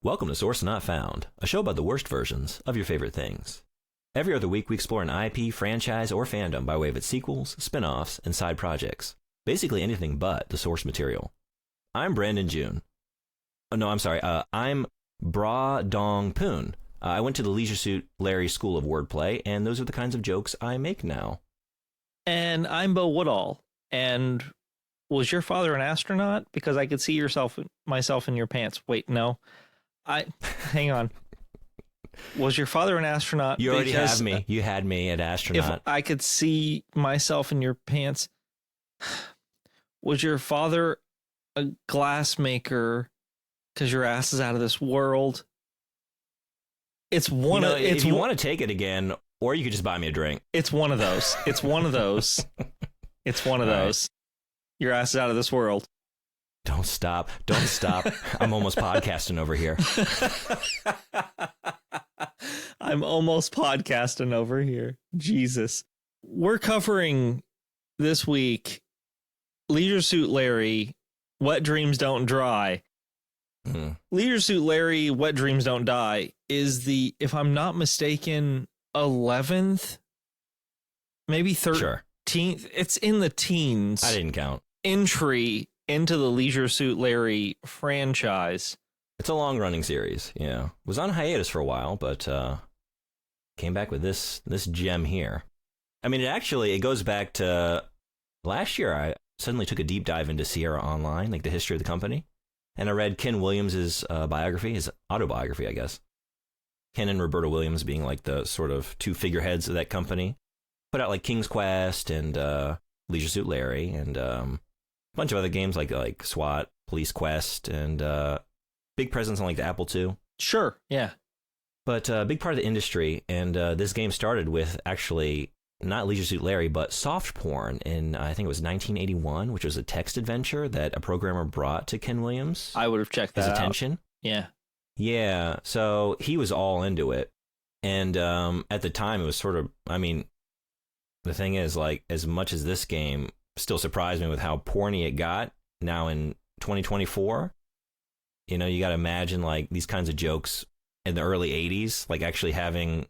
Welcome to Source Not Found, a show about the worst versions of your favorite things. Every other week, we explore an IP, franchise, or fandom by way of its sequels, spin-offs, and side projects. Basically anything but the source material. I'm Brandon June. I'm Bra Dong Poon. I went to the Leisure Suit Larry School of Wordplay, and those are the kinds of jokes I make now. And I'm Bo Woodall. And was your father an astronaut? Because I could see myself in your pants. Wait, no. Hang on. Was your father an astronaut? You already have me. You had me at astronaut. If I could see myself in your pants. Was your father a glass maker? Because your ass is out of this world. It's one of. If you want to take it again, or you could just buy me a drink. It's one of those. It's one of those. It's one of those. Your ass is out of this world. Don't stop. Don't stop. I'm almost podcasting over here. I'm almost podcasting over here. Jesus. We're covering this week Leisure Suit Larry, Wet Dreams Don't Dry. Leisure Suit Larry, Wet Dreams Don't Die is the, if I'm not mistaken, 11th, maybe 13th. Sure. It's in the teens. I didn't count. Entry into the Leisure Suit Larry franchise. It's a long-running series, yeah. Was on hiatus for a while, but came back with this gem here. I mean, it goes back to last year. I suddenly took a deep dive into Sierra Online, like the history of the company, and I read Ken Williams' biography, his autobiography, I guess. Ken and Roberta Williams being like the sort of two figureheads of that company. Put out like King's Quest and Leisure Suit Larry and bunch of other games like SWAT, Police Quest, and big presence on like the Apple II. Sure, yeah. But a big part of the industry, and this game started with actually not Leisure Suit Larry, but soft porn in, I think it was 1981, which was a text adventure that a programmer brought to Ken Williams. I would have checked that his out. attention. Yeah. Yeah, so he was all into it. And at the time, it was sort of, I mean, the thing is, like, as much as this game still surprised me with how porny it got now in 2024. You know, you got to imagine like these kinds of jokes in the early 80s, like actually having,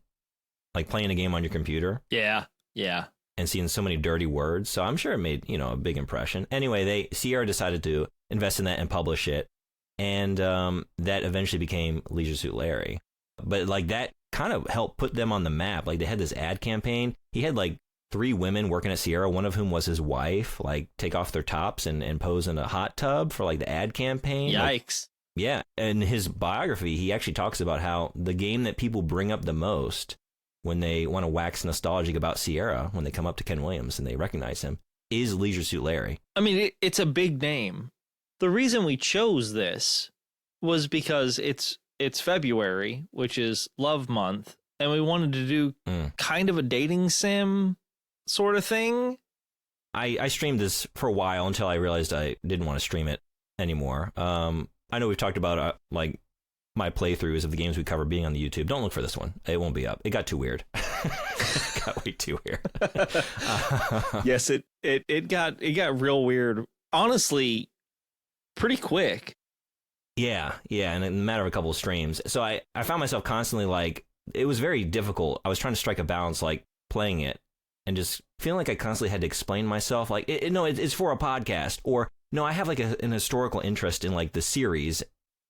like playing a game on your computer. Yeah, yeah. And seeing so many dirty words. So I'm sure it made, a big impression. Anyway, Sierra decided to invest in that and publish it. And that eventually became Leisure Suit Larry. But like that kind of helped put them on the map. Like they had this ad campaign. He had like 3 women working at Sierra, one of whom was his wife, like take off their tops and pose in a hot tub for like the ad campaign. Yikes. Like, yeah. In his biography, he actually talks about how the game that people bring up the most when they want to wax nostalgic about Sierra, when they come up to Ken Williams and they recognize him, is Leisure Suit Larry. I mean, it's a big name. The reason we chose this was because it's February, which is Love Month, and we wanted to do kind of a dating sim sort of thing. I streamed this for a while until I realized I didn't want to stream it anymore. I know we've talked about like my playthroughs of the games we cover being on the YouTube. Don't look for this one. It won't be up. It got too weird. It got way too weird. Yes, it got real weird. Honestly, pretty quick. Yeah, and in a matter of a couple of streams. So I found myself constantly like, it was very difficult. I was trying to strike a balance like playing it and just feeling like I constantly had to explain myself. Like, it's for a podcast. Or, no, I have like an historical interest in like the series.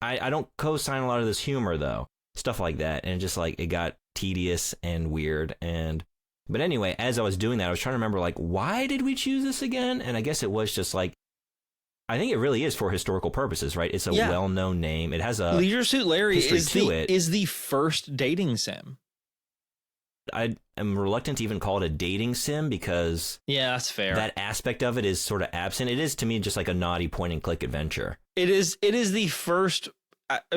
I don't co-sign a lot of this humor, though. Stuff like that. And just like it got tedious and weird. But anyway, as I was doing that, I was trying to remember like, why did we choose this again? And I guess it was just like, I think it really is for historical purposes, right? It's a well-known name. It has a Leisure Suit Larry is the first dating sim. I am reluctant to even call it a dating sim because that's fair. That aspect of it is sort of absent. It is to me just like a naughty point-and-click adventure. It is the first,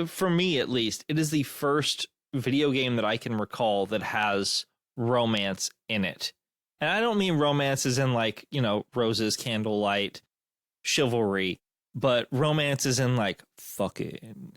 for me at least, it is the first video game that I can recall that has romance in it. And I don't mean romance as in like, roses, candlelight, chivalry, but romance is in like fucking.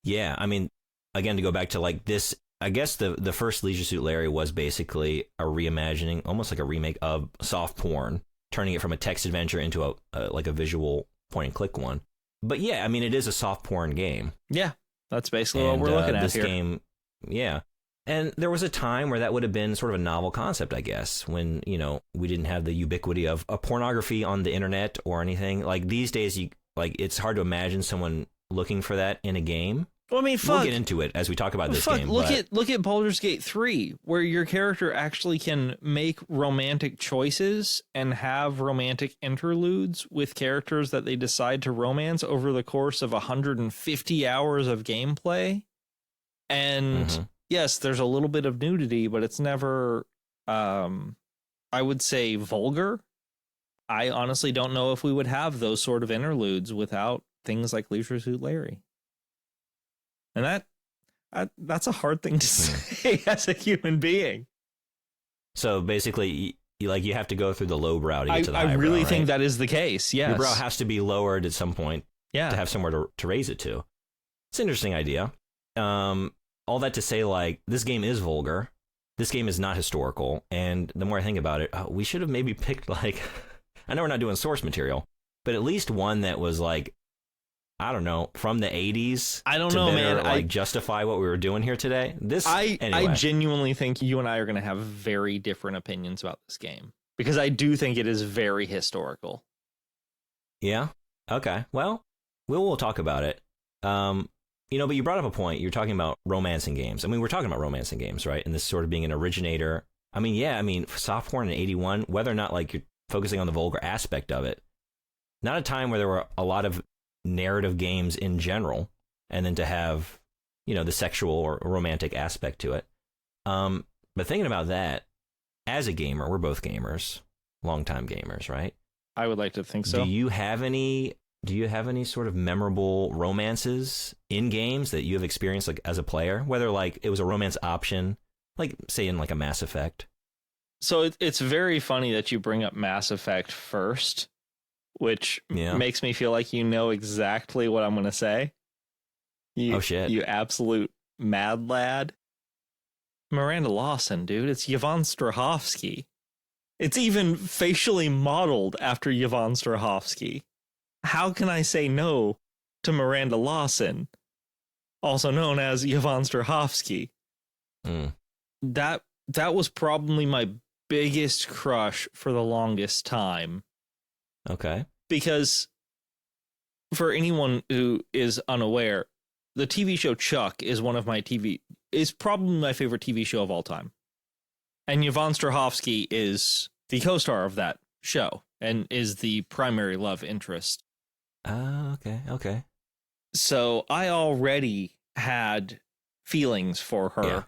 Yeah, I mean, again, to go back to like this, I guess the first Leisure Suit Larry was basically a reimagining, almost like a remake of soft porn, turning it from a text adventure into a visual point and click one. But yeah, I mean, it is a soft porn game. Yeah. That's basically what we're looking at this here. game, yeah. And there was a time where that would have been sort of a novel concept, I guess, when, we didn't have the ubiquity of pornography on the internet or anything. Like these days, it's hard to imagine someone looking for that in a game. Well, I mean, We'll get into it as we talk about this game. Look at Baldur's Gate 3, where your character actually can make romantic choices and have romantic interludes with characters that they decide to romance over the course of 150 hours of gameplay. And yes, there's a little bit of nudity, but it's never, I would say, vulgar. I honestly don't know if we would have those sort of interludes without things like Leisure Suit Larry. And that's a hard thing to say as a human being. So basically, you have to go through the low brow to get to the high brow. I really think right? that is the case. Yes, your brow has to be lowered at some point. Yeah. To have somewhere to raise it to. It's an interesting idea. All that to say, this game is vulgar. This game is not historical. And the more I think about it, we should have maybe picked I know we're not doing source material, but at least one that was I don't know, from the 80s. I don't know, man. I justify what we were doing here today. Anyway. I genuinely think you and I are going to have very different opinions about this game because I do think it is very historical. Yeah. Okay. Well, we'll talk about it. But you brought up a point. You're talking about romancing games. I mean, we're talking about romancing games, right? And this sort of being an originator. I mean, soft porn in 81, whether or not you're focusing on the vulgar aspect of it, not a time where there were a lot of narrative games in general, and then to have, the sexual or romantic aspect to it. But thinking about that, as a gamer, we're both gamers, longtime gamers, right? I would like to think so. Do you have any sort of memorable romances in games that you have experienced as a player, whether it was a romance option, say in a Mass Effect? So it's very funny that you bring up Mass Effect first, which makes me feel like you know exactly what I'm going to say. Oh, shit. You absolute mad lad. Miranda Lawson, dude. It's Yvonne Strahovski. It's even facially modeled after Yvonne Strahovski. How can I say no to Miranda Lawson, also known as Yvonne Strahovski? That was probably my biggest crush for the longest time. Okay. Because for anyone who is unaware, the TV show Chuck is probably my favorite TV show of all time. And Yvonne Strahovski is the co-star of that show and is the primary love interest. Okay. So I already had feelings for her. Yeah.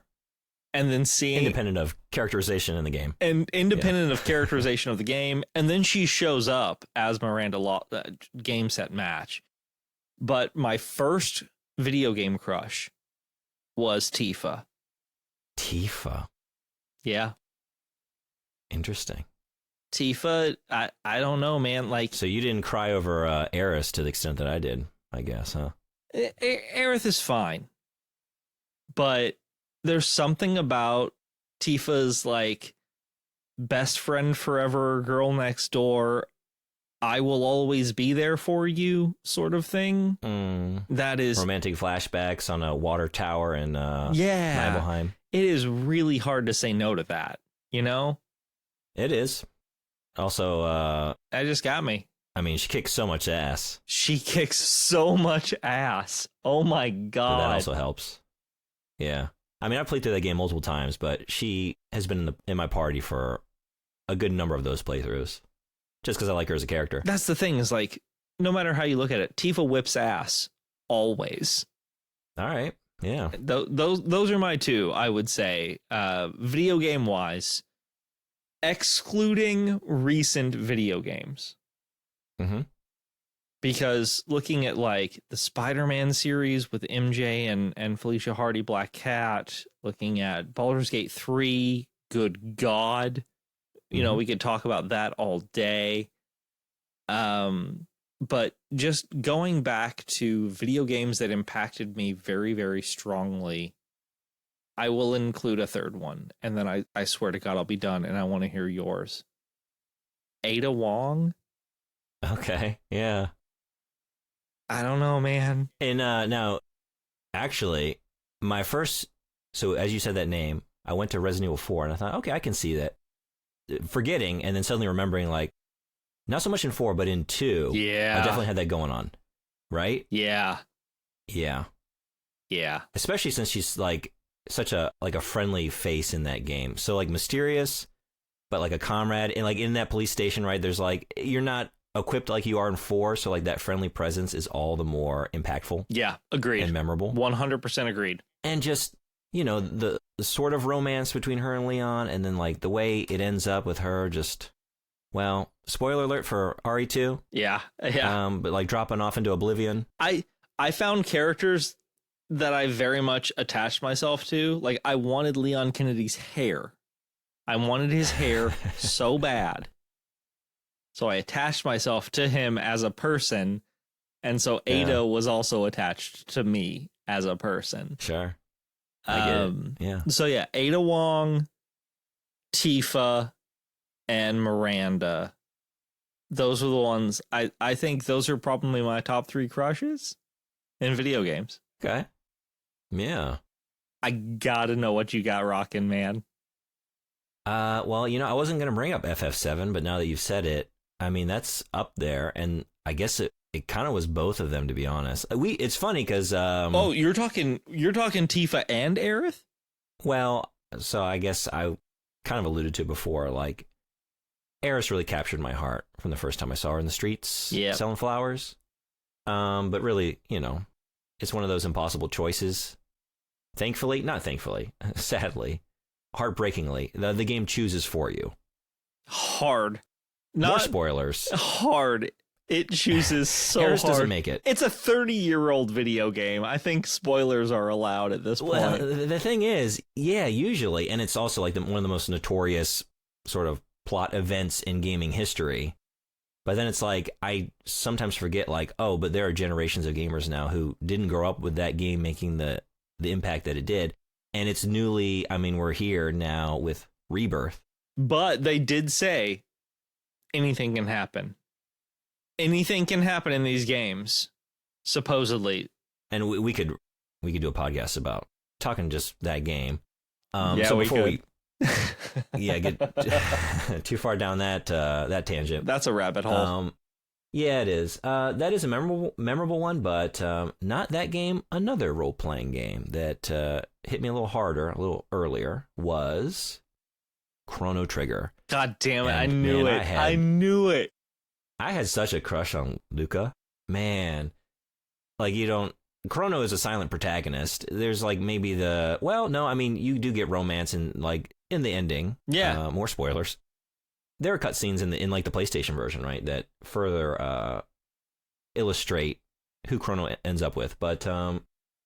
And then seeing independent of characterization in the game, of characterization of the game, and then she shows up as Miranda game set match. But my first video game crush was Tifa. Tifa, yeah, interesting. Tifa, I don't know, man. So you didn't cry over Eris to the extent that I did, I guess, huh? Aerith is fine, but there's something about Tifa's best friend forever, girl next door, I will always be there for you sort of thing. That is romantic flashbacks on a water tower in Nibelheim. It is really hard to say no to that, It is. Also, that just got me. I mean, she kicks so much ass. She kicks so much ass. Oh my God. But that also helps. Yeah. I mean, I've played through that game multiple times, but she has been in my party for a good number of those playthroughs. Just because I like her as a character. That's the thing is no matter how you look at it, Tifa whips ass always. All right. Yeah. Those are my two, I would say. Video game wise, excluding recent video games. Mm-hmm. Because looking at the Spider-Man series with MJ and Felicia Hardy, Black Cat, looking at Baldur's Gate 3, good God. We could talk about that all day. But just going back to video games that impacted me very, very strongly, I will include a third one. And then I swear to God, I'll be done. And I want to hear yours. Ada Wong. Okay. Yeah. I don't know, man. And now, Actually, my first, so as you said that name, I went to Resident Evil 4 and I thought, okay, I can see that. Forgetting and then suddenly remembering, like, not so much in 4, but in 2, Yeah. I definitely had that going on, right? Yeah. Yeah. Yeah. Especially since she's like such a friendly face in that game. So like mysterious, but like a comrade. And like in that police station, right, there's like, you're not equipped like you are in 4, so like that friendly presence is all the more impactful. Yeah, agreed. And memorable. 100% agreed. And just, you know, the sort of romance between her and Leon, and then like the way it ends up with her just, well, spoiler alert for RE2. Yeah. But like dropping off into oblivion. I found characters that I very much attached myself to. Like, I wanted Leon Kennedy's hair. I wanted his hair so bad. So I attached myself to him as a person. And so Ada was also attached to me as a person. Sure. I get it. Yeah. So yeah, Ada Wong, Tifa, and Miranda. Those were the ones I think those are probably my top 3 crushes in video games. Okay. Yeah. I gotta know what you got rocking, man. Well, you know, I wasn't gonna bring up FF7, but now that you've said it, I mean, that's up there, and I guess it kind of was both of them, to be honest. It's funny because oh, you're talking Tifa and Aerith? Well, so I guess I kind of alluded to before, like Aerith really captured my heart from the first time I saw her in the streets selling flowers. But really, you know, it's one of those impossible choices. Thankfully, not thankfully, sadly, heartbreakingly, the game chooses for you. Hard. More spoilers. Hard. It chooses so Harris hard. Doesn't make it. It's a 30-year-old video game. I think spoilers are allowed at this point. Well, the thing is, yeah, usually, and it's also like one of the most notorious sort of plot events in gaming history. But then it's like, I sometimes forget, like, oh, but there are generations of gamers now who didn't grow up with that game making the impact that it did. And it's newly, I mean, we're here now with Rebirth. But they did say anything can happen. Anything can happen in these games, supposedly. And we could do a podcast about talking just that game. Yeah, so we before could. Get too far down that tangent. That's a rabbit hole. Yeah, it is. That is a memorable one, but not that game. Another role-playing game that hit me a little harder, a little earlier, was Chrono Trigger. God damn it! And, I knew man, it. I knew it. I had such a crush on Luca. Man, like you don't. Chrono is a silent protagonist. There's like maybe you do get romance in the ending. Yeah. More spoilers. There are cutscenes in like the PlayStation version, right, that further illustrate who Chrono ends up with. But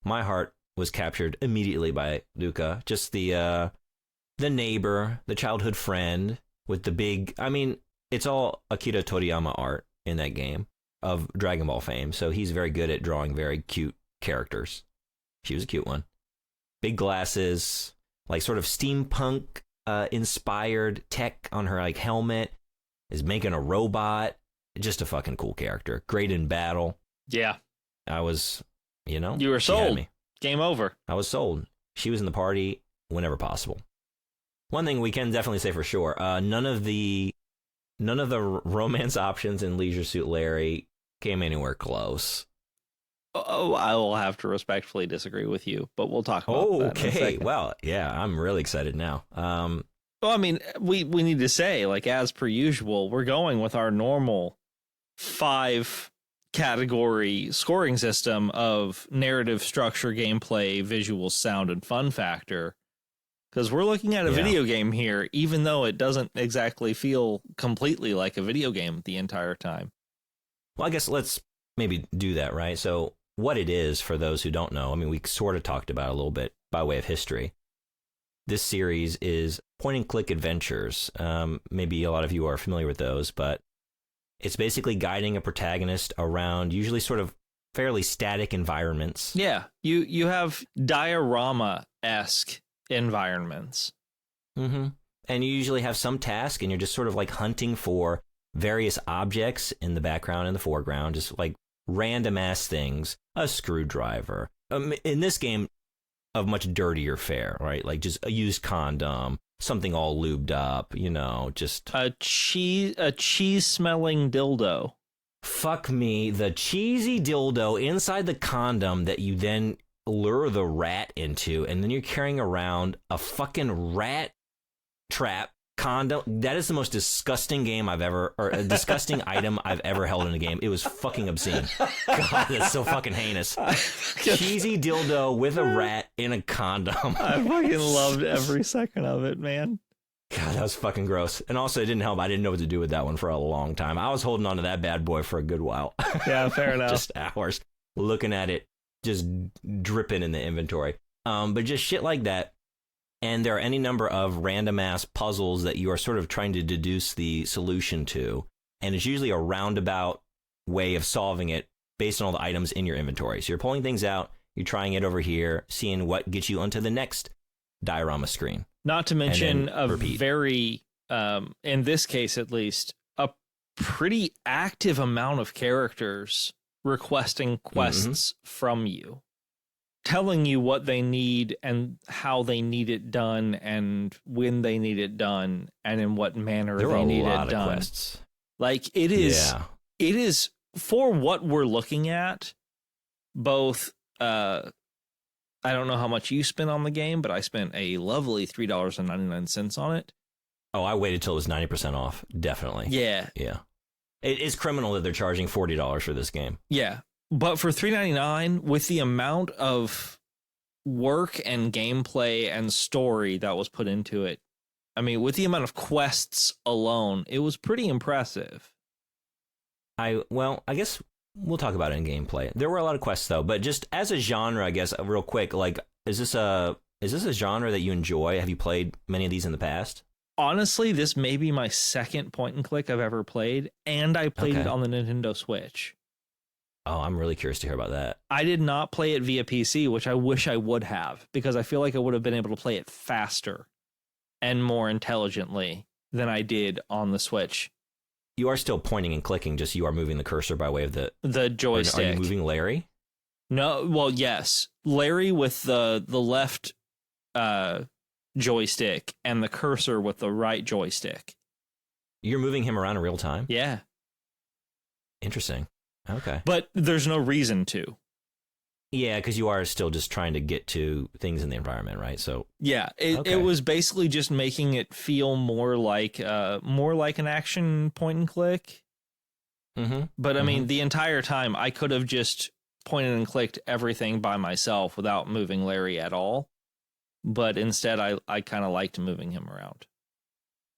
my heart was captured immediately by Luca. Just the neighbor, the childhood friend with the big. I mean, it's all Akira Toriyama art in that game of Dragon Ball fame. So he's very good at drawing very cute characters. She was a cute one. Big glasses, like sort of steampunk inspired tech on her like helmet, is making a robot. Just a fucking cool character. Great in battle. Yeah. I was, you know. You were she had sold. me. Game over. I was sold. She was in the party whenever possible. One thing we can definitely say for sure, none of the romance options in Leisure Suit Larry came anywhere close. Oh, I will have to respectfully disagree with you, but we'll talk about that in a Okay. second. Well, yeah, I'm really excited now. Well, I mean, we need to say, like, as per usual, we're going with our normal 5 category scoring system of narrative, structure, gameplay, visual, sound, and fun factor. Because we're looking at a video game here, even though it doesn't exactly feel completely like a video game the entire time. Well, I guess let's maybe do that, right? So what it is, for those who don't know, I mean, we sort of talked about it a little bit by way of history. This series is point-and-click adventures. Maybe a lot of you are familiar with those, but it's basically guiding a protagonist around usually sort of fairly static environments. Yeah, you have diorama-esque environments. Mm-hmm. And you usually have some task, and you're just sort of like hunting for various objects in the background and the foreground, just like random ass things, a screwdriver, in this game, of much dirtier fare, right? Like just a used condom, something all lubed up, just a cheese smelling dildo. Fuck me, the cheesy dildo inside the condom that you then lure the rat into, and then you're carrying around a fucking rat trap condom. That is the most disgusting game or a disgusting item I've ever held in a game. It was fucking obscene. God, that's so fucking heinous. Cheesy dildo with a rat in a condom. I fucking loved every second of it, man. God, that was fucking gross. And also, it didn't help. I didn't know what to do with that one for a long time. I was holding on to that bad boy for a good while. Yeah, fair enough. Just hours looking at it, just dripping in the inventory. But just shit like that. And there are any number of random ass puzzles that you are sort of trying to deduce the solution to. And it's usually a roundabout way of solving it based on all the items in your inventory. So you're pulling things out, you're trying it over here, seeing what gets you onto the next diorama screen. Not to mention a very, in this case at least, a pretty active amount of characters requesting quests from you, telling you what they need and how they need it done and when they need it done and in what manner they need it done. There are a lot of quests. Like it is for what we're looking at, both, I don't know how much you spent on the game, but I spent a lovely $3.99 on it. Oh, I waited till it was 90% off. Definitely. Yeah. Yeah. It is criminal that they're charging $40 for this game. Yeah. But for $3.99, with the amount of work and gameplay and story that was put into it, I mean, with the amount of quests alone, it was pretty impressive. I guess we'll talk about it in gameplay. There were a lot of quests though, but just as a genre, I guess, real quick, like, is this a genre that you enjoy? Have you played many of these in the past? Honestly, this may be my second point and click I've ever played, and I played it on the Nintendo Switch. Oh, I'm really curious to hear about that. I did not play it via PC, which I wish I would have, because I feel like I would have been able to play it faster and more intelligently than I did on the Switch. You are still pointing and clicking, just you are moving the cursor by way of the joystick. Are you moving Larry? No, well, yes. Larry with the left joystick and the cursor with the right joystick. You're moving him around in real time? Yeah. Interesting. Okay. But there's no reason to. Yeah, because you are still just trying to get to things in the environment, right? So yeah, it was basically just making it feel more like an action point and click. Mm-hmm. But I mean, the entire time I could have just pointed and clicked everything by myself without moving Larry at all. But instead, I kind of liked moving him around.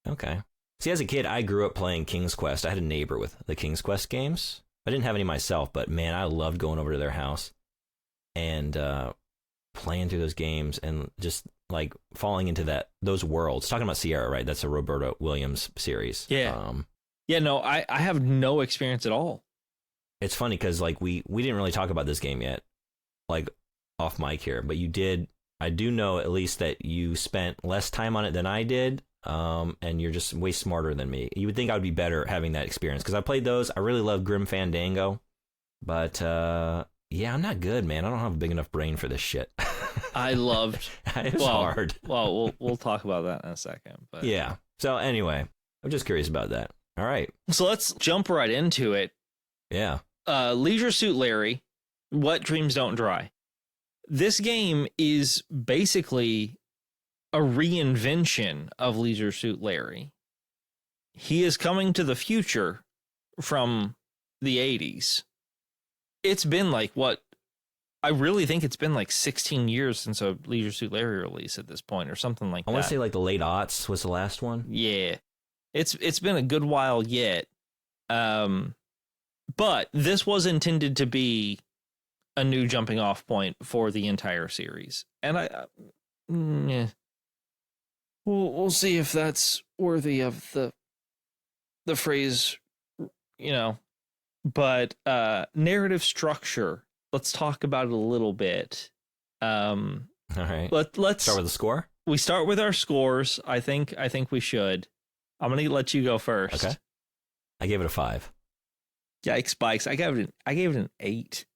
Okay. See, as a kid, I grew up playing King's Quest. I had a neighbor with the King's Quest games. I didn't have any myself, but man, I loved going over to their house and playing through those games and just like falling into those worlds. Talking about Sierra, right? That's a Roberta Williams series. Yeah. No, I have no experience at all. It's funny because like we didn't really talk about this game yet, like off mic here, but you did. I do know at least that you spent less time on it than I did. And you're just way smarter than me. You would think I would be better having that experience because I played those. I really love Grim Fandango, but yeah, I'm not good, man. I don't have a big enough brain for this shit. I loved. It's hard. Well, we'll talk about that in a second. But yeah. So anyway, I'm just curious about that. All right. So let's jump right into it. Yeah. Leisure Suit Larry, What Dreams Don't Dry. This game is basically a reinvention of Leisure Suit Larry. He is coming to the future from the 80s. It's been like I really think it's been like 16 years since a Leisure Suit Larry release at this point or something like that. I want to say like the late aughts was the last one. Yeah. It's been a good while yet. But this was intended to be a new jumping off point for the entire series. And We'll see if that's worthy of the phrase, But narrative structure. Let's talk about it a little bit. All right. Let's start with the score. We start with our scores. I think we should. I'm gonna let you go first. Okay. I gave it a 5. Yikes, bikes! I gave it an 8.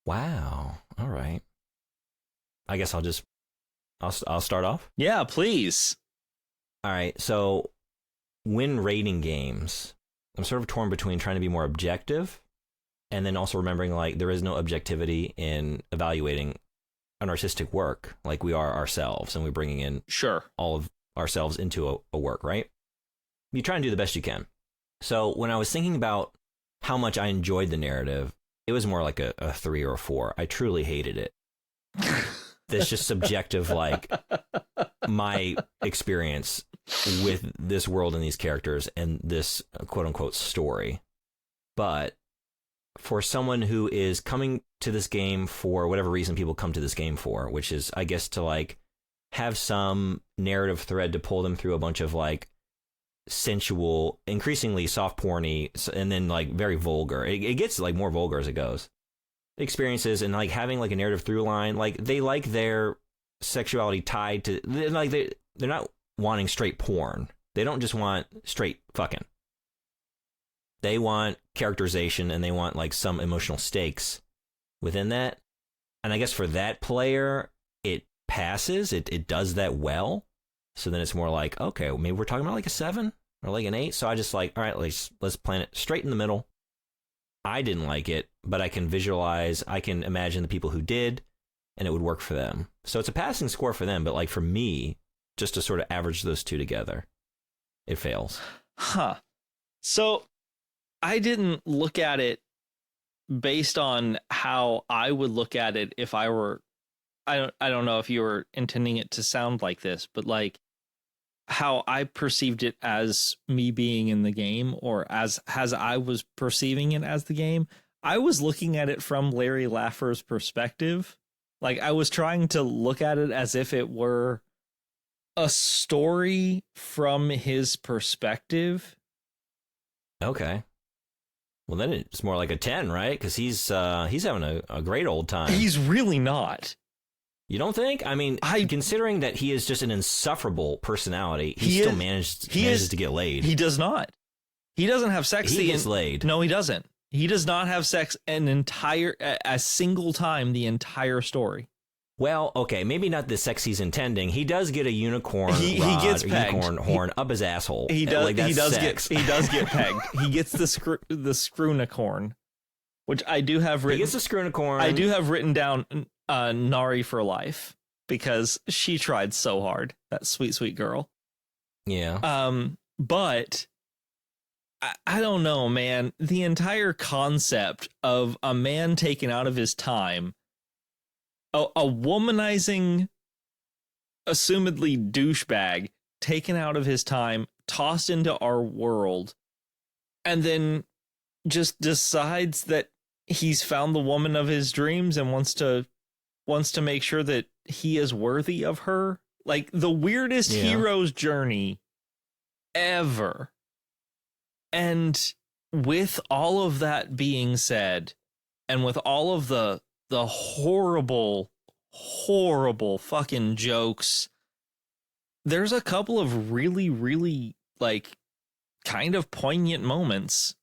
Wow. All right. I guess I'll start off. Yeah, please. All right. So when rating games, I'm sort of torn between trying to be more objective and then also remembering like there is no objectivity in evaluating an artistic work like we are ourselves, and we're bringing in all of ourselves into a work, right? You try and do the best you can. So when I was thinking about how much I enjoyed the narrative, it was more like a 3 or a 4. I truly hated it. That's just subjective, like my experience with this world and these characters and this quote unquote story. But for someone who is coming to this game for whatever reason people come to this game for, which is, I guess, to like have some narrative thread to pull them through a bunch of like sensual, increasingly soft porny, and then like very vulgar. It gets like more vulgar as it goes. Experiences and like having like a narrative through line, like they like their sexuality tied to like they're not wanting straight porn. They don't just want straight fucking. They want characterization and they want like some emotional stakes within that. And I guess for that player, it passes. It does that well. So then it's more like, okay, well, maybe we're talking about like a 7 or like an 8. So I just like, all right, let's plan it straight in the middle. I didn't like it, but I can visualize, I can imagine the people who did, and it would work for them. So it's a passing score for them, but like for me, just to sort of average those two together, it fails. Huh. So I didn't look at it based on how I would look at it if I were, I don't know if you were intending it to sound like this, but like how I perceived it as me being in the game, or as I was perceiving it as the game. I was looking at it from Larry Laffer's perspective. Like I was trying to look at it as if it were a story from his perspective. Okay. Well, then it's more like a 10, right? Because he's having a great old time. He's really not. You don't think? I mean, considering that he is just an insufferable personality, he still manages to get laid. He does not. He doesn't have sex. He gets laid. No, he doesn't. He does not have sex a single time the entire story. Well, okay, maybe not the sex he's intending. He does get a unicorn he gets pegged. Unicorn horn up his asshole. He does. Like, he does get pegged. He gets the screw-unicorn, which I do have written. He gets the screw-unicorn. I do have written down Nari for life because she tried so hard. That sweet, sweet girl. Yeah. But I don't know, man. The entire concept of a man taken out of his time, a womanizing, assumedly douchebag taken out of his time, tossed into our world, and then just decides that he's found the woman of his dreams and wants to make sure that he is worthy of her. Like the weirdest hero's journey ever. And with all of that being said, and with all of the horrible fucking jokes, there's a couple of really, really like kind of poignant moments.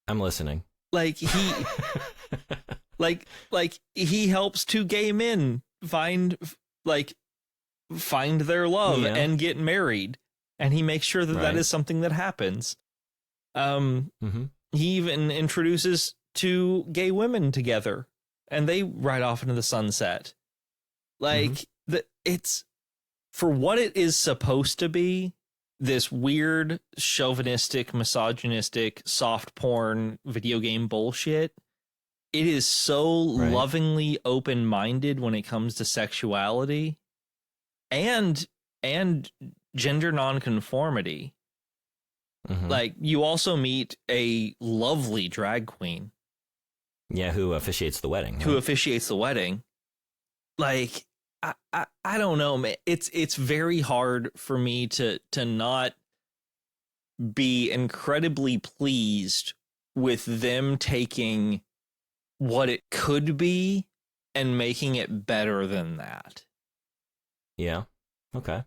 I'm listening. Like he like he helps two gay men find their love and get married, and he makes sure that that is something that happens. He even introduces two gay women together, and they ride off into the sunset. Like it's for what it is supposed to be, this weird, chauvinistic, misogynistic, soft porn video game bullshit. It is so lovingly open-minded when it comes to sexuality and gender nonconformity. Like, you also meet a lovely drag queen. Yeah, who officiates the wedding. Like, I don't know, man. It's very hard for me to not be incredibly pleased with them taking what it could be and making it better than that. Yeah. Okay.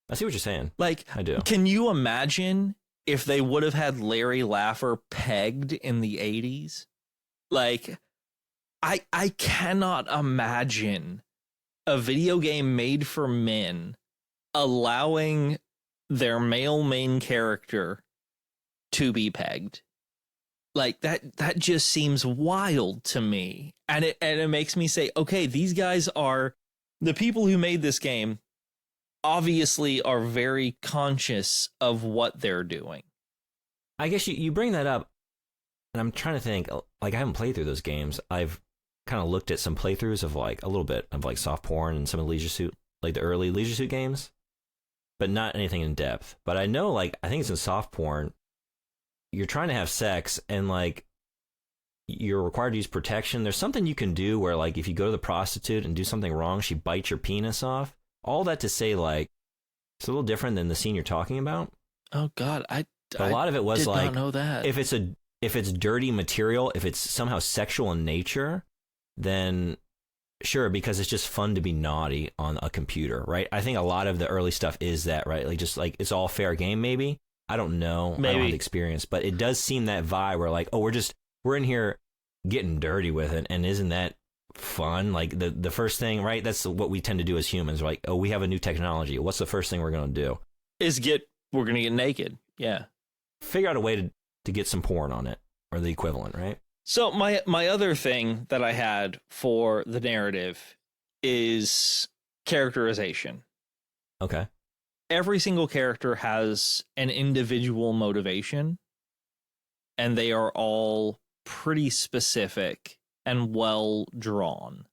I see what you're saying. Like, I do. Can you imagine if they would have had Larry Laffer pegged in the 80s? Like, I cannot imagine a video game made for men allowing their male main character to be pegged. Like that just seems wild to me. And it makes me say, okay, these guys are the people who made this game obviously are very conscious of what they're doing. I guess you bring that up, and I'm trying to think, like, I haven't played through those games. I've kind of looked at some playthroughs of, like, a little bit of, like, soft porn and some of the Leisure Suit, like, the early Leisure Suit games, but not anything in depth. But I know, like, I think it's in soft porn, you're trying to have sex, and, like, you're required to use protection. There's something you can do where, like, if you go to the prostitute and do something wrong, she bites your penis off. All that to say, like, it's a little different than the scene you're talking about. Oh, God, a lot of it was did like, not know that. if it's dirty material, if it's somehow sexual in nature, then sure, because it's just fun to be naughty on a computer, right? I think a lot of the early stuff is that, right? Like, just like, it's all fair game, maybe. I don't know. Maybe. I don't have the experience, but it does seem that vibe where, like, oh, we're in here getting dirty with it, and isn't that fun? Like, the first thing, right? That's what we tend to do as humans. Like, oh, we have a new technology. What's the first thing we're going to do? We're going to get naked. Yeah. Figure out a way to get some porn on it, or the equivalent, right? So my other thing that I had for the narrative is characterization. Okay. Every single character has an individual motivation, and they are all pretty specific and well drawn.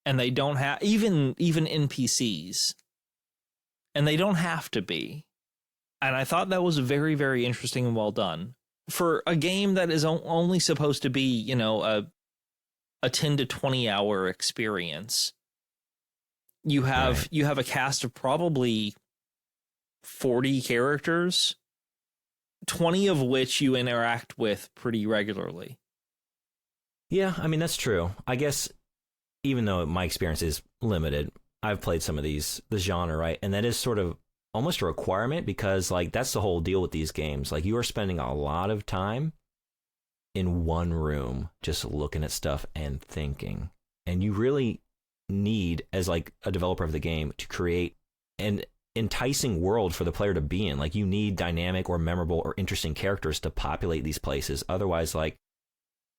And they don't have even NPCs, and they don't have to be. And I thought that was very, very interesting and well done. For a game that is only supposed to be, you know, a 10 to 20 hour experience, you have a cast of probably 40 characters, 20 of which you interact with pretty regularly. Yeah, I mean, that's true. I guess even though my experience is limited, I've played some of the genre, right? And that is sort of almost a requirement, because, like, that's the whole deal with these games. Like, you are spending a lot of time in one room just looking at stuff and thinking. And you really need, as, like, a developer of the game, to create an enticing world for the player to be in. Like, you need dynamic or memorable or interesting characters to populate these places. Otherwise, like,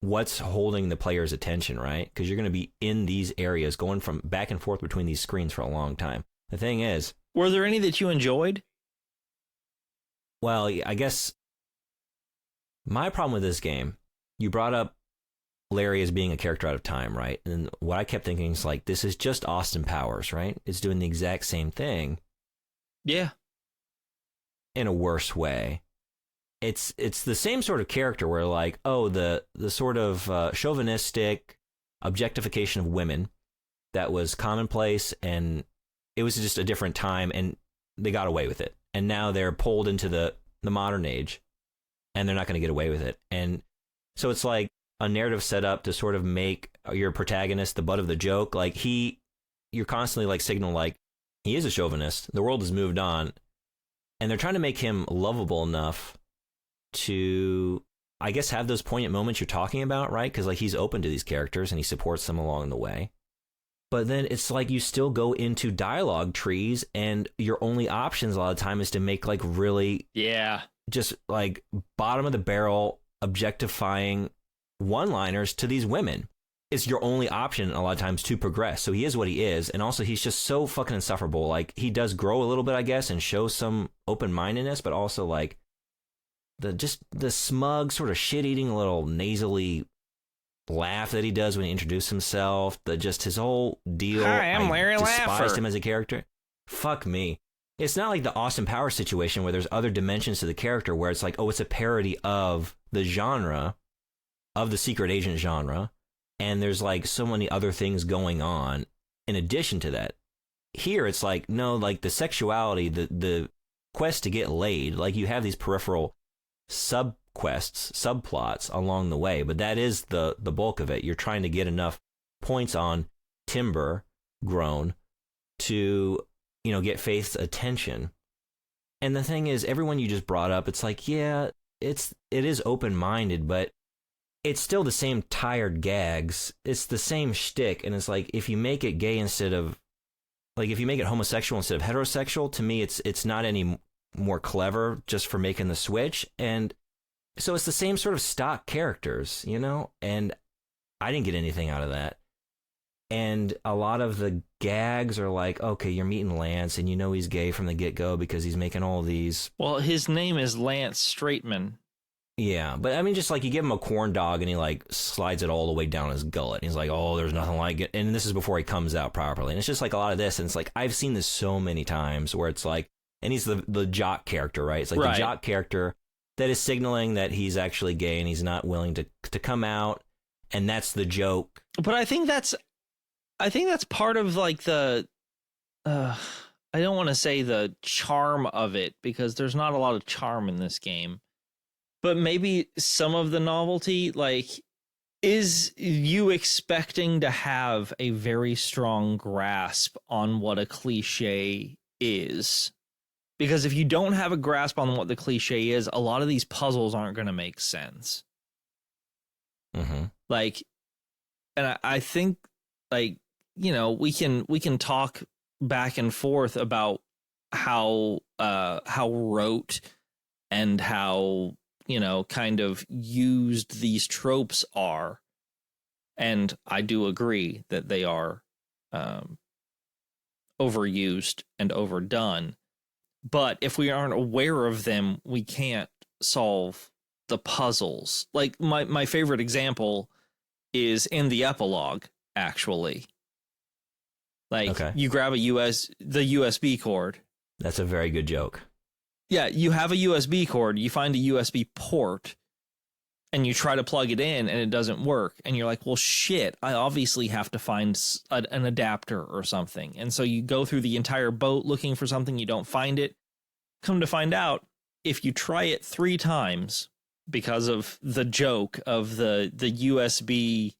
what's holding the player's attention, right? Because you're going to be in these areas going from back and forth between these screens for a long time. The thing is, were there any that you enjoyed? Well, I guess my problem with this game, you brought up Larry as being a character out of time, right? And what I kept thinking is, like, this is just Austin Powers, right? It's doing the exact same thing. Yeah. In a worse way. It's the same sort of character where, like, oh, the sort of chauvinistic objectification of women that was commonplace, and it was just a different time, and they got away with it. And now they're pulled into the modern age, and they're not going to get away with it. And so it's like a narrative set up to sort of make your protagonist the butt of the joke. Like, you're constantly, like, signal, like, he is a chauvinist. The world has moved on. And they're trying to make him lovable enough to, I guess, have those poignant moments you're talking about, right? Because, like, he's open to these characters and he supports them along the way. But then it's like you still go into dialogue trees, and your only options a lot of the time is to make, like, really, just, like, bottom of the barrel objectifying one-liners to these women. It's your only option a lot of times to progress. So he is what he is, and also he's just so fucking insufferable. Like, he does grow a little bit, I guess, and show some open-mindedness, but also, like, the smug, sort of shit-eating little nasally laugh that he does when he introduces himself, just his whole deal. Hi, I'm Larry despised Laffer. him as a character. Fuck me. It's not like the Austin Powers situation where there's other dimensions to the character where it's like, oh, it's a parody of the genre, of the secret agent genre, and there's, like, so many other things going on in addition to that. Here it's like, no, like, the sexuality, the quest to get laid, like, you have these peripheral sub-quests, subplots along the way, but that is the bulk of it. You're trying to get enough points on Timber grown to, you know, get Faith's attention. And the thing is, everyone you just brought up, it's like, yeah, it is open-minded, but it's still the same tired gags. It's the same shtick. And it's like, if you make it gay instead of, like, if you make it homosexual instead of heterosexual, to me, it's not any more clever just for making the switch. And so it's the same sort of stock characters, you know? And I didn't get anything out of that. And a lot of the gags are like, okay, you're meeting Lance and you know he's gay from the get-go because he's making all these. Well, his name is Lance Straightman. Yeah, but I mean, just like you give him a corn dog and he like slides it all the way down his gullet. And he's like, oh, there's nothing like it. And this is before he comes out properly. And it's just like a lot of this. And it's like, I've seen this so many times where it's like, and he's the jock character, right? It's like the jock character that is signaling that he's actually gay and he's not willing to come out. And that's the joke. But I think that's part of like the, I don't want to say the charm of it, because there's not a lot of charm in this game. But maybe some of the novelty, like, is you expecting to have a very strong grasp on what a cliche is? Because if you don't have a grasp on what the cliche is, a lot of these puzzles aren't going to make sense. Mm-hmm. Like, and I think, like, you know, we can talk back and forth about how rote and how, you know, kind of used these tropes are. And I do agree that they are overused and overdone. But if we aren't aware of them, we can't solve the puzzles. Like my favorite example is in the epilogue, actually. Like, you grab the USB cord. That's a very good joke. Yeah, you have a USB cord, you find a USB port, and you try to plug it in, and it doesn't work. And you're like, well, shit, I obviously have to find an adapter or something. And so you go through the entire boat looking for something, you don't find it. Come to find out, if you try it 3 times, because of the joke of the USB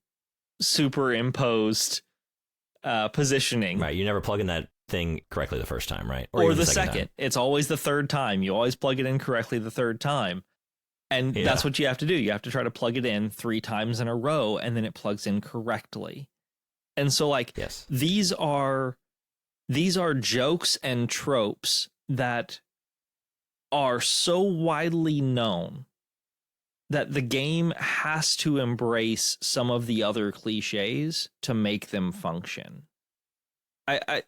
superimposed positioning. Right, you never plug in that thing correctly the first time, right? Or the second. It's always the third time. You always plug it in correctly the third time. And that's what you have to do. You have to try to plug it in 3 times in a row, and then it plugs in correctly. And so, like, these are jokes and tropes that are so widely known that the game has to embrace some of the other cliches to make them function.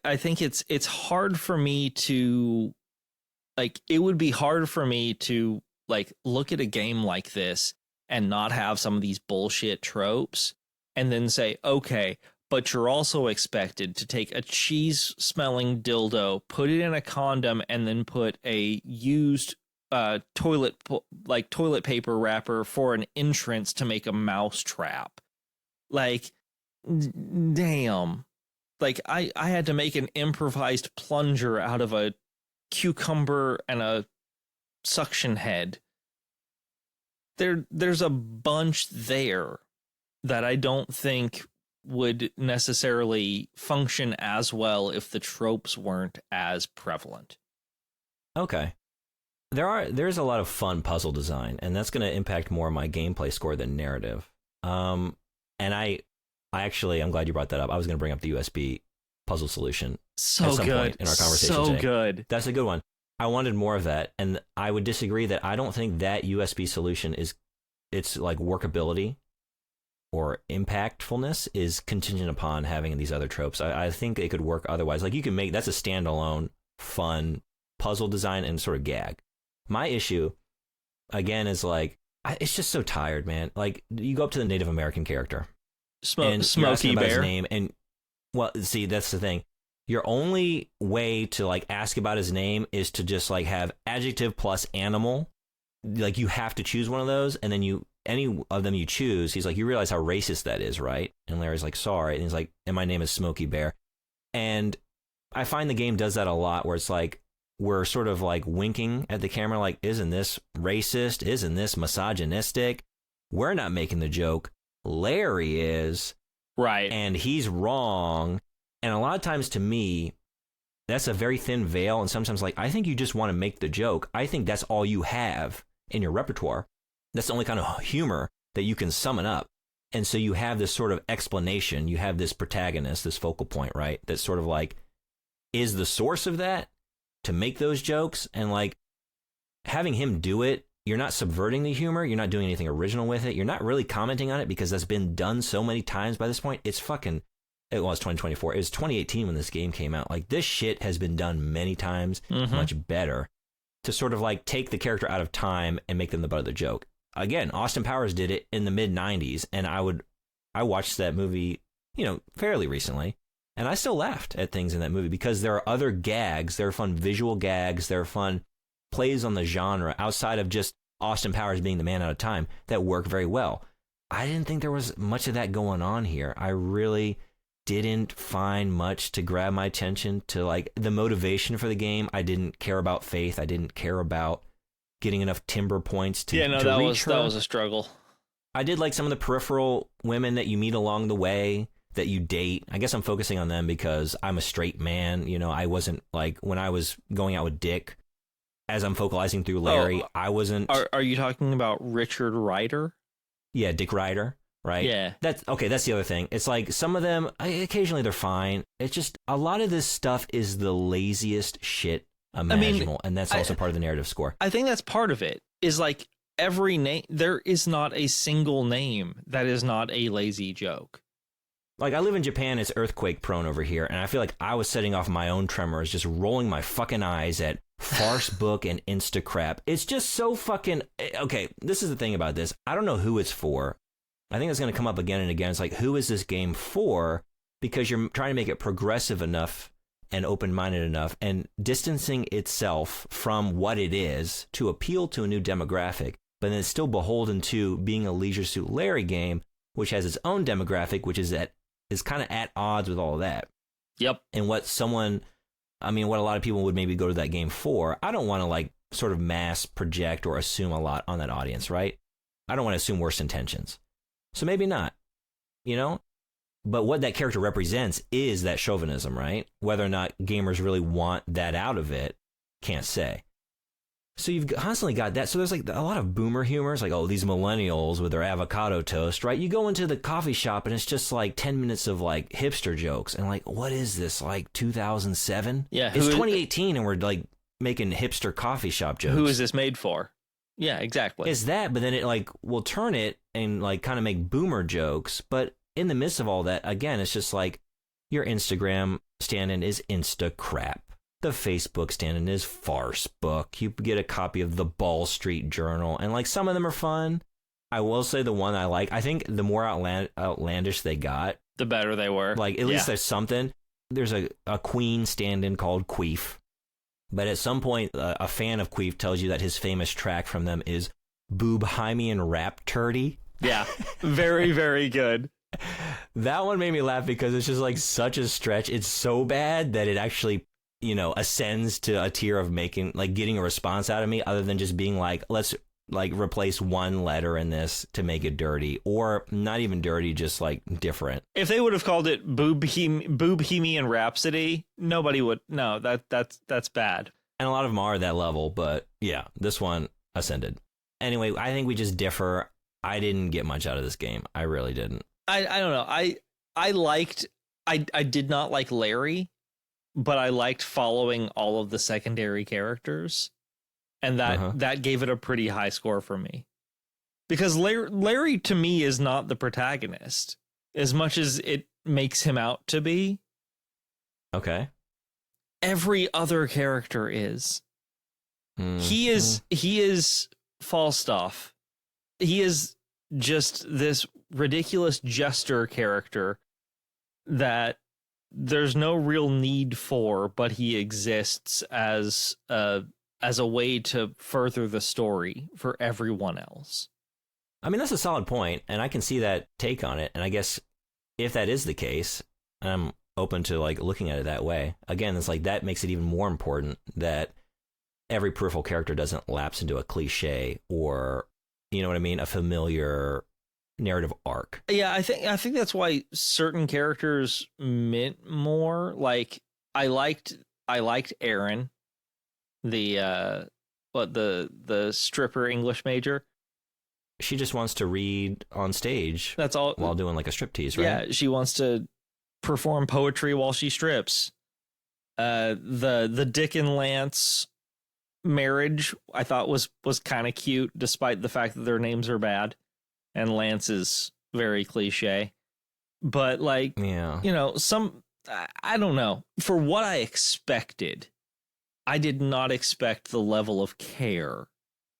I think it's hard for me to, like, it would be hard for me to, like, look at a game like this and not have some of these bullshit tropes and then say, okay, but you're also expected to take a cheese-smelling dildo, put it in a condom, and then put a used toilet paper wrapper for an entrance to make a mouse trap. Like, damn. Like, I had to make an improvised plunger out of a cucumber and a suction head. There's a bunch there that I don't think would necessarily function as well if the tropes weren't as prevalent. Okay. There's a lot of fun puzzle design, and that's going to impact more my gameplay score than narrative. And I'm glad you brought that up. I was going to bring up the USB puzzle solution at some point in our conversation today. Good. That's a good one. I wanted more of that, and I would disagree that I don't think that USB solution it's like workability or impactfulness is contingent upon having these other tropes. I think it could work otherwise. Like, you can that's a standalone, fun puzzle design and sort of gag. My issue, again, is like, it's just so tired, man. Like, you go up to the Native American character. Smokey Bear. His name, and, well, see, that's the thing. Your only way to, like, ask about his name is to just, like, have adjective plus animal. Like, you have to choose one of those, and then any of them you choose, he's like, you realize how racist that is, right? And Larry's like, sorry. And he's like, and my name is Smokey Bear. And I find the game does that a lot, where it's like, we're sort of like winking at the camera, like, isn't this racist? Isn't this misogynistic? We're not making the joke. Larry is. Right. And he's wrong. And a lot of times, to me, that's a very thin veil. And sometimes, like, I think you just want to make the joke. I think that's all you have in your repertoire. That's the only kind of humor that you can summon up. And so you have this sort of explanation. You have this protagonist, this focal point, right? That's sort of like, is the source of that to make those jokes. And like having him do it, you're not subverting the humor. You're not doing anything original with it. You're not really commenting on it because that's been done so many times by this point. It's fucking, it was 2024. It was 2018 when this game came out. Like this shit has been done many times, much better, to sort of like take the character out of time and make them the butt of the joke. Again, Austin Powers did it in the mid 90s. And I watched that movie, you know, fairly recently. And I still laughed at things in that movie because there are other gags. There are fun visual gags. There are fun plays on the genre outside of just Austin Powers being the man out of time that work very well. I didn't think there was much of that going on here. I really didn't find much to grab my attention to like the motivation for the game. I didn't care about Faith. I didn't care about getting enough timber points to that reach her. was a struggle. I did like some of the peripheral women that you meet along the way that you date. I guess I'm focusing on them because I'm a straight man. You know, I wasn't like when I was going out with Dick, as I'm focalizing through Larry, I wasn't. Are you talking about Richard Ryder? Yeah, Dick Ryder, right? Yeah. That's okay. That's the other thing. It's like some of them, occasionally they're fine. It's just a lot of this stuff is the laziest shit imaginable. And that's also part of the narrative score. I think that's part of it is like every name. There is not a single name that is not a lazy joke. Like, I live in Japan, it's earthquake prone over here, and I feel like I was setting off my own tremors, just rolling my fucking eyes at farce book and insta crap. It's just so fucking... Okay, this is the thing about this. I don't know who it's for. I think it's going to come up again and again. It's like, who is this game for? Because you're trying to make it progressive enough and open-minded enough and distancing itself from what it is to appeal to a new demographic, but then it's still beholden to being a Leisure Suit Larry game, which has its own demographic, which is kind of at odds with all of that. Yep. And what a lot of people would maybe go to that game for, I don't want to like sort of mass project or assume a lot on that audience, right? I don't want to assume worse intentions. So maybe not, you know? But what that character represents is that chauvinism, right? Whether or not gamers really want that out of it, can't say. So you've constantly got that. So there's like a lot of boomer humor. It's like, oh, these millennials with their avocado toast, right? You go into the coffee shop and it's just like 10 minutes of like hipster jokes. And like, what is this? Like 2007? Yeah. It's 2018 and we're like making hipster coffee shop jokes. Who is this made for? Yeah, exactly. It's that, but then it like will turn it and like kind of make boomer jokes. But in the midst of all that, again, it's just like your Instagram stand-in is Insta crap. The Facebook stand-in is farce book. You get a copy of the Ball Street Journal, and like some of them are fun. I will say the one I like, I think the more outlandish they got, the better they were. Like at least there's something. There's a Queen stand-in called Queef, but at some point a fan of Queef tells you that his famous track from them is Boobhimian Rap Turdy. Yeah, very, very good. That one made me laugh because it's just like such a stretch. It's so bad that it actually, you know, ascends to a tier of getting a response out of me other than just being like, let's like replace one letter in this to make it dirty, or not even dirty, just like different. If they would have called it Boobhemian Rhapsody, nobody would. No, that's bad. And a lot of them are at that level, but yeah, this one ascended. Anyway, I think we just differ. I didn't get much out of this game. I really didn't. I don't know. I did not like Larry, but I liked following all of the secondary characters, and that gave it a pretty high score for me. Because Larry to me is not the protagonist as much as it makes him out to be. Okay. Every other character is. He is Falstaff. He is just this ridiculous jester character that there's no real need for, but he exists as a way to further the story for everyone else. I mean, that's a solid point, and I can see that take on it. And I guess if that is the case, I'm open to like looking at it that way. Again, it's like that makes it even more important that every peripheral character doesn't lapse into a cliche or, you know what I mean, a familiar narrative arc. Yeah, I think that's why certain characters meant more. Like I liked Aaron, the stripper English major. she just wants to read on stage. That's all. While doing like a striptease, right? Yeah, she wants to perform poetry while she strips. The Dick and Lance marriage I thought was kind of cute, despite the fact that their names are bad, and Lance is very cliche. But like, yeah, I don't know. For what I expected, I did not expect the level of care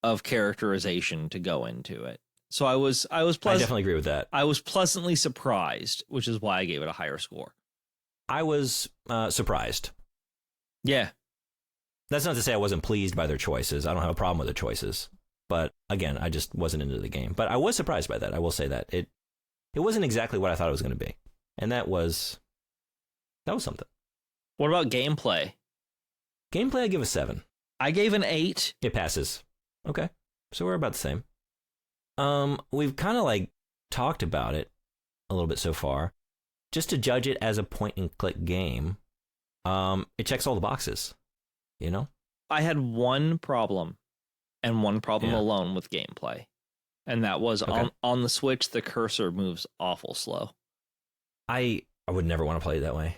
of characterization to go into it. So I definitely agree with that. I was pleasantly surprised, which is why I gave it a higher score. I was surprised. Yeah. That's not to say I wasn't pleased by their choices. I don't have a problem with their choices. But again, I just wasn't into the game. But I was surprised by that. I will say that. It wasn't exactly what I thought it was going to be. And that was something. What about gameplay? Gameplay, I give a 7. I gave an 8. It passes. Okay. So we're about the same. We've kind of like talked about it a little bit so far. Just to judge it as a point and click game, it checks all the boxes, you know? I had one problem, and one problem alone with gameplay. And that was on the Switch, the cursor moves awful slow. I would never want to play it that way.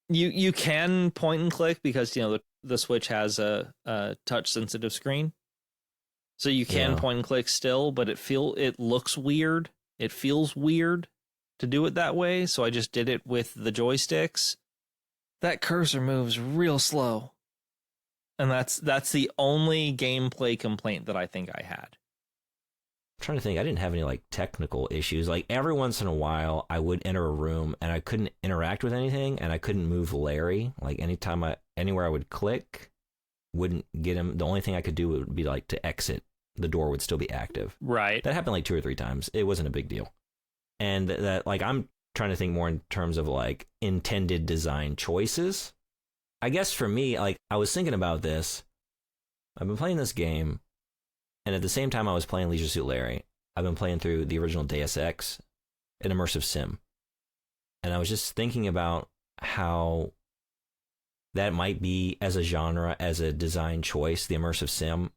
You can point and click because, the Switch has a touch sensitive screen. So you can point and click still, but it looks weird. It feels weird to do it that way. So I just did it with the joysticks. That cursor moves real slow. And that's the only gameplay complaint that I think I had. I'm trying to think. I didn't have any like technical issues. Like every once in a while I would enter a room and I couldn't interact with anything and I couldn't move Larry. Like anywhere I would click, wouldn't get him. The only thing I could do would be like to exit. The door would still be active. Right. That happened like 2 or 3 times. It wasn't a big deal. And that like I'm trying to think more in terms of like intended design choices. I guess for me, like I was thinking about this. I've been playing this game, and at the same time I was playing Leisure Suit Larry, I've been playing through the original Deus Ex, an immersive sim. And I was just thinking about how that might be, as a genre, as a design choice, the immersive sim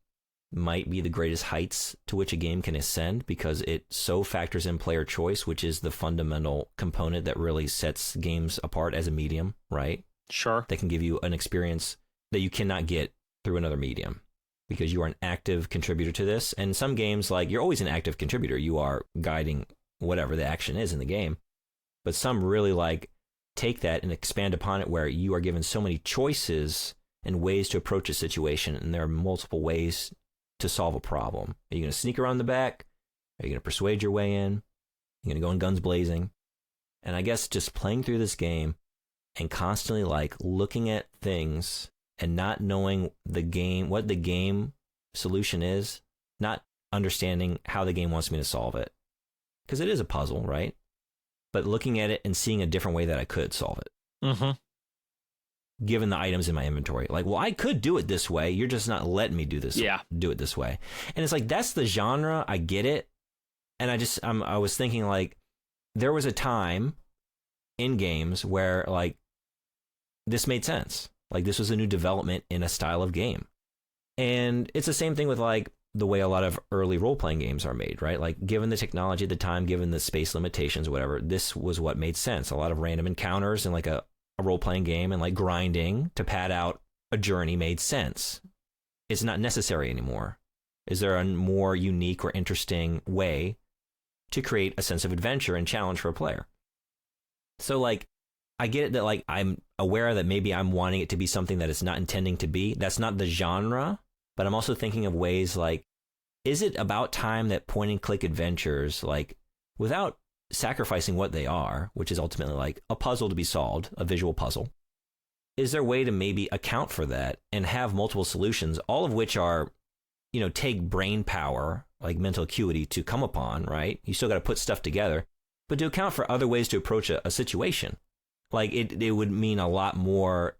might be the greatest heights to which a game can ascend because it so factors in player choice, which is the fundamental component that really sets games apart as a medium, right? Sure. That can give you an experience that you cannot get through another medium because you are an active contributor to this. And some games, like, you're always an active contributor. You are guiding whatever the action is in the game. But some really like take that and expand upon it where you are given so many choices and ways to approach a situation, and there are multiple ways to solve a problem. Are you going to sneak around the back? Are you going to persuade your way in? Are you going to go in guns blazing? And I guess just playing through this game and constantly like looking at things and not knowing what the game solution is, not understanding how the game wants me to solve it. Because it is a puzzle, right? But looking at it and seeing a different way that I could solve it. Mm-hmm. Given the items in my inventory. Like, well, I could do it this way. You're just not letting me do this. Yeah. Do it this way. And it's like, that's the genre. I get it. And I was thinking like, there was a time in games where like, this made sense. Like, this was a new development in a style of game. And it's the same thing with like the way a lot of early role-playing games are made, right? Like, given the technology at the time, given the space limitations, whatever, this was what made sense. A lot of random encounters and like a role-playing game and like grinding to pad out a journey made sense. It's not necessary anymore. Is there a more unique or interesting way to create a sense of adventure and challenge for a player? So like, I get it that like I'm aware that maybe I'm wanting it to be something that it's not intending to be. That's not the genre, but I'm also thinking of ways like, is it about time that point and click adventures, like without sacrificing what they are, which is ultimately like a puzzle to be solved, a visual puzzle, is there a way to maybe account for that and have multiple solutions, all of which are, take brain power, like mental acuity to come upon, right? You still got to put stuff together, but to account for other ways to approach a situation. Like it would mean a lot more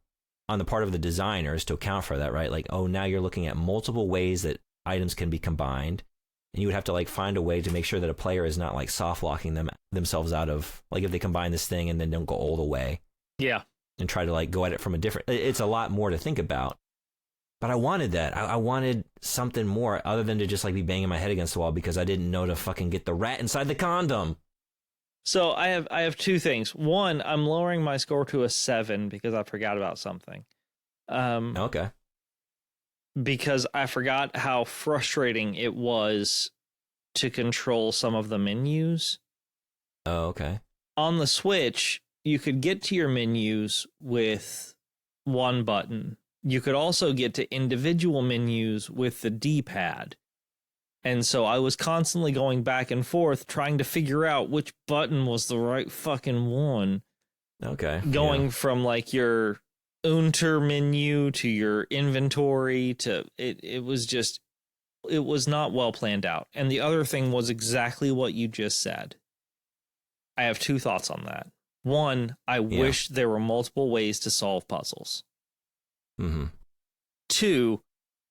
on the part of the designers to account for that, right? Like, oh, now you're looking at multiple ways that items can be combined. And you would have to like find a way to make sure that a player is not like soft locking themselves out of, like, if they combine this thing and then don't go all the way. Yeah. And try to like go at it from a different, it's a lot more to think about. But I wanted that. I wanted something more other than to just like be banging my head against the wall because I didn't know to fucking get the rat inside the condom. So I have two things. One, I'm lowering my score to a 7 because I forgot about something. Okay. Because I forgot how frustrating it was to control some of the menus. Oh, okay. On the Switch, you could get to your menus with one button. You could also get to individual menus with the D-pad. And so I was constantly going back and forth trying to figure out which button was the right fucking one. Okay. Going from like your Unter menu to your inventory to it was not well planned out. And the other thing was exactly what you just said. I have two thoughts on that. One, I wish there were multiple ways to solve puzzles. Mm-hmm. Two,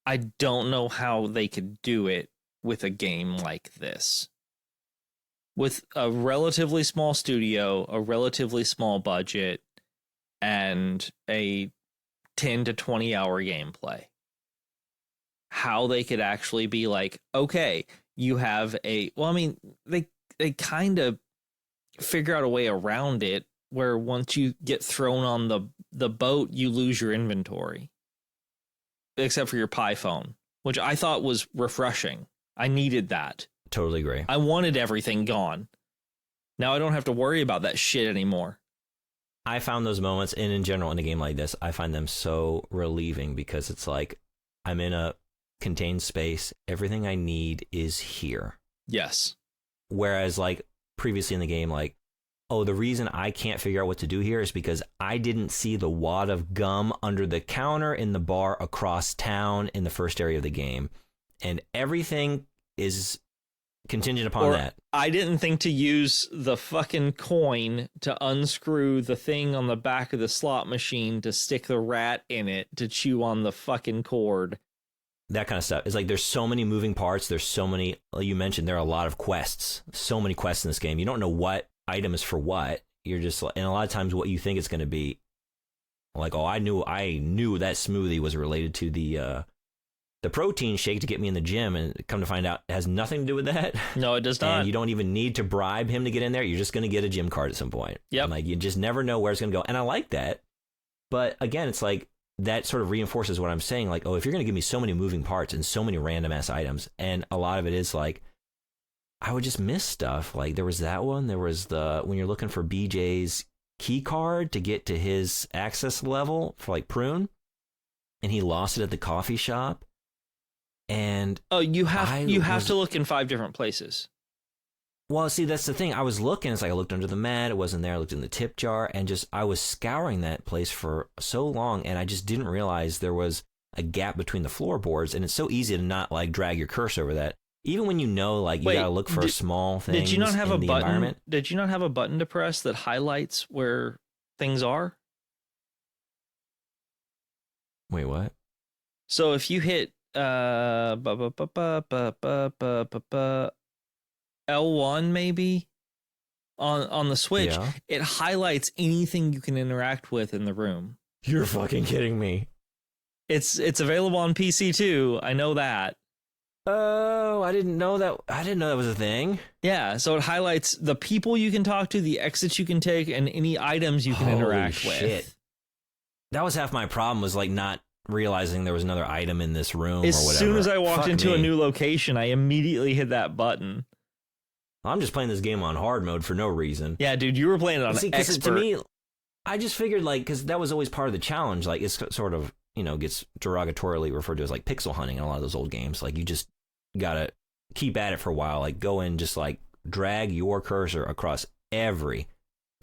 I don't know how they could do it with a game like this. With a relatively small studio, a relatively small budget, and a 10 to 20 hour gameplay. How they could actually be like, okay, you have they kind of figure out a way around it where once you get thrown on the boat, you lose your inventory. Except for your Pi phone, which I thought was refreshing. I needed that. Totally agree. I wanted everything gone. Now I don't have to worry about that shit anymore. I found those moments, and in general, in a game like this, I find them so relieving because it's like I'm in a contained space. Everything I need is here. Yes. Whereas, like, previously in the game, like, oh, the reason I can't figure out what to do here is because I didn't see the wad of gum under the counter in the bar across town in the first area of the game. And everything is contingent upon that. I didn't think to use the fucking coin to unscrew the thing on the back of the slot machine to stick the rat in it to chew on the fucking cord. That kind of stuff. It's like there's so many moving parts. There's so many, like you mentioned, there are a lot of quests. So many quests in this game. You don't know what item is for what. You're just like, and a lot of times what you think it's going to be, like, oh, I knew that smoothie was related to the protein shake to get me in the gym, and come to find out it has nothing to do with that. No, it does not. And you don't even need to bribe him to get in there. You're just going to get a gym card at some point. Yep. And like, you just never know where it's going to go. And I like that. But again, it's like, that sort of reinforces what I'm saying. Like, oh, if you're going to give me so many moving parts and so many random ass items, and a lot of it is like, I would just miss stuff. Like there was that one. There was when you're looking for BJ's key card to get to his access level for like Prune, and he lost it at the coffee shop. And you have to look in 5 different places. Well, see, that's the thing. I was looking. It's like I looked under the mat. It wasn't there. I looked in the tip jar, and I was scouring that place for so long, and I just didn't realize there was a gap between the floorboards. And it's so easy to not like drag your cursor over that. Even when you know, like, you gotta look for small things. Did you not have in a the button? environment. Did you not have a button to press that highlights where things are? Wait, what? So if you hit L1 maybe on the Switch, it highlights anything you can interact with in the room. You're fucking kidding me. It's available on PC too. I know that. Oh, I didn't know that. I didn't know that was a thing. Yeah, so it highlights the people you can talk to, the exits you can take, and any items you can interact with. That was half my problem, was like not realizing there was another item in this room or whatever. As soon as I walked into a new location, I immediately hit that button. I'm just playing this game on hard mode for no reason. Yeah, dude, you were playing it on expert. To me, I just figured, like, because that was always part of the challenge. Like, it's sort of, gets derogatorily referred to as like pixel hunting in a lot of those old games. Like, you just gotta keep at it for a while. Like, go in, just like drag your cursor across every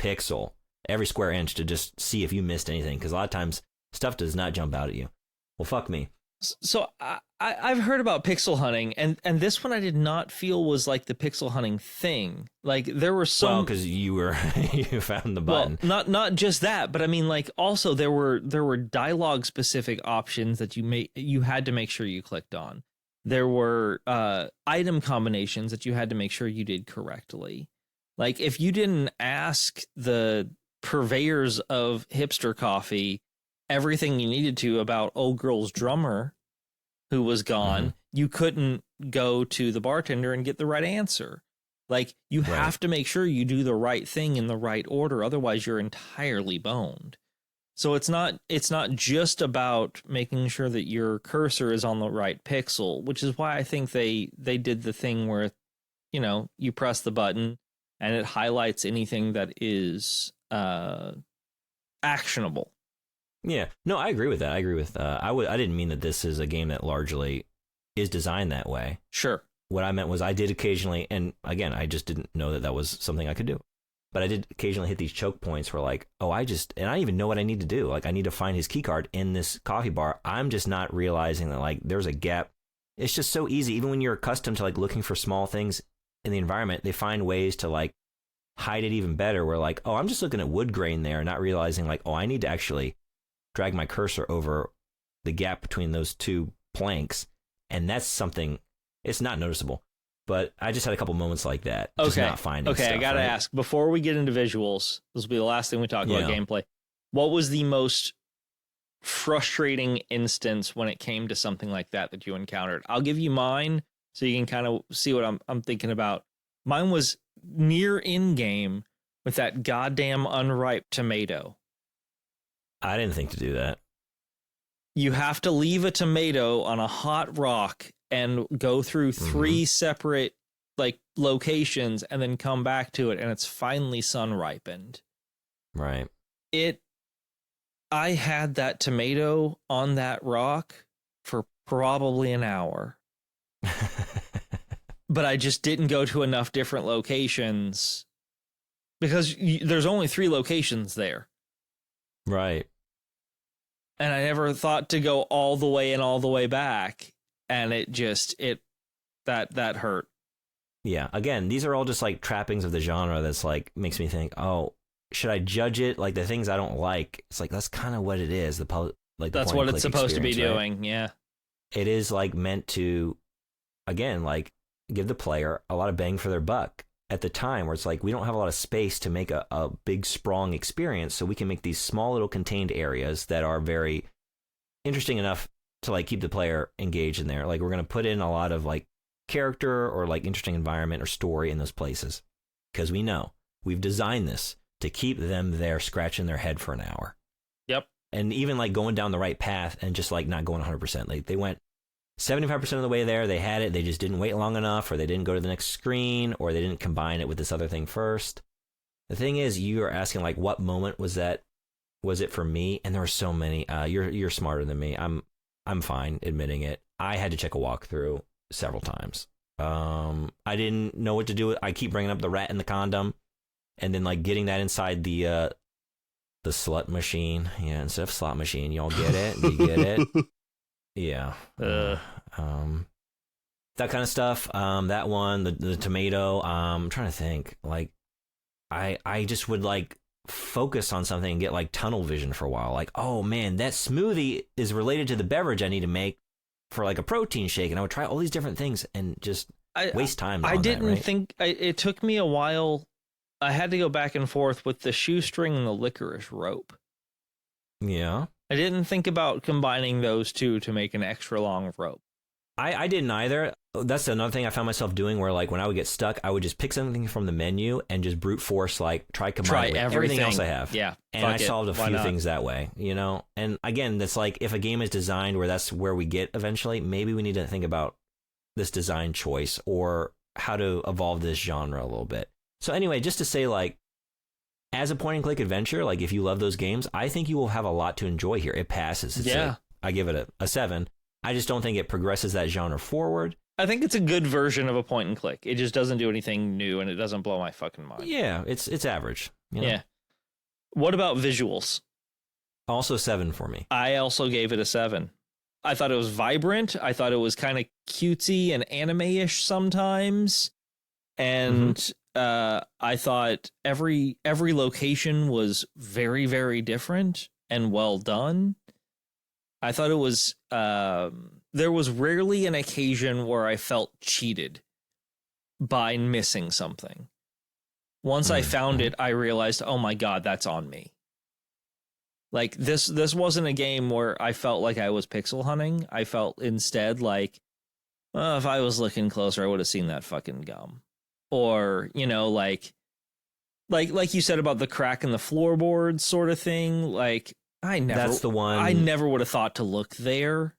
pixel, every square inch to just see if you missed anything. Because a lot of times stuff does not jump out at you. Well, fuck me. So I've heard about pixel hunting, and this one I did not feel was like the pixel hunting thing. Like there were some, well, because you found the button. Well, not just that, but I mean, like also there were dialogue specific options that you had to make sure you clicked on. There were item combinations that you had to make sure you did correctly. Like if you didn't ask the purveyors of hipster coffee everything you needed to about Old Girl's Drummer, who was gone, you couldn't go to the bartender and get the right answer. Like, you have to make sure you do the right thing in the right order. Otherwise, you're entirely boned. So it's not just about making sure that your cursor is on the right pixel, which is why I think they did the thing where, you know, you press the button and it highlights anything that is actionable. Yeah. No, I agree with that. I agree with I didn't mean that this is a game that largely is designed that way. Sure. What I meant was I did occasionally, and again, I just didn't know that was something I could do. But I did occasionally hit these choke points where like, and I don't even know what I need to do. Like, I need to find his key card in this coffee bar. I'm just not realizing that like there's a gap. It's just so easy. Even when you're accustomed to like looking for small things in the environment, they find ways to like hide it even better. Where like, oh, I'm just looking at wood grain there, not realizing like, oh, I need to actually drag my cursor over the gap between those two planks. And that's something, it's not noticeable. But I just had a couple moments like that. Just not finding stuff, I got to right? ask, before we get into visuals, this will be the last thing we talk about gameplay. What was the most frustrating instance when it came to something like that you encountered? I'll give you mine so you can kind of see what I'm thinking about. Mine was near in-game with that goddamn unripe tomato. I didn't think to do that. You have to leave a tomato on a hot rock and go through 3 separate like locations and then come back to it, and it's finally sun ripened. Right. I had that tomato on that rock for probably an hour. But I just didn't go to enough different locations because there's only 3 locations there. Right. And I never thought to go all the way and all the way back. And that hurt. Yeah. Again, these are all just like trappings of the genre that's like makes me think, oh, should I judge it? Like the things I don't like, it's like that's kind of what it is. That's what it's supposed to be doing. Right? Yeah. It is like meant to, again, like give the player a lot of bang for their buck at the time where it's like we don't have a lot of space to make a big sprawling experience, so we can make these small little contained areas that are very interesting enough to like keep the player engaged in there. Like we're going to put in a lot of like character or like interesting environment or story in those places because we know we've designed this to keep them there scratching their head for an hour. Yep. And even like going down the right path and just like not going 100%. Like they went 75% of the way there, they had it, they just didn't wait long enough, or they didn't go to the next screen, or they didn't combine it with this other thing first. The thing is, you are asking like, what moment was that? Was it for me? And there were so many. You're smarter than me. I'm fine admitting it. I had to check a walkthrough several times. I didn't know what to do. I keep bringing up the rat and the condom, and then like getting that inside the slut machine. Yeah, instead of slot machine, y'all get it? You get it? Yeah. That kind of stuff. That one, the tomato. I'm trying to think. Like, I just would like focus on something and get like tunnel vision for a while. Like, oh man, that smoothie is related to the beverage I need to make for like a protein shake, and I would try all these different things and just waste time. I didn't that, right? think it took me a while. I had to go back and forth with the shoestring and the licorice rope. Yeah. I didn't think about combining those two to make an extra long rope. I didn't either. That's another thing I found myself doing where like when I would get stuck, I would just pick something from the menu and just brute force, like try combine everything else I have. Yeah. And I solved a few things that way, you know? And again, that's like if a game is designed where that's where we get eventually, maybe we need to think about this design choice or how to evolve this genre a little bit. So anyway, just to say like, as a point and click adventure, like if you love those games, I think you will have a lot to enjoy here. It passes. I give it a 7. I just don't think it progresses that genre forward. I think it's a good version of a point and click. It just doesn't do anything new and it doesn't blow my fucking mind. Yeah, it's average. You know? Yeah. What about visuals? Also 7 for me. I also gave it a 7. I thought it was vibrant. I thought it was kind of cutesy and anime-ish sometimes. And I thought every location was very, very different and well done. I thought it was there was rarely an occasion where I felt cheated by missing something. Once I found it, I realized, oh my God, that's on me. Like this wasn't a game where I felt like I was pixel hunting. I felt instead like, if I was looking closer, I would have seen that fucking gum. Or, like you said about the crack in the floorboards sort of thing. Like That's the one. I never would have thought to look there.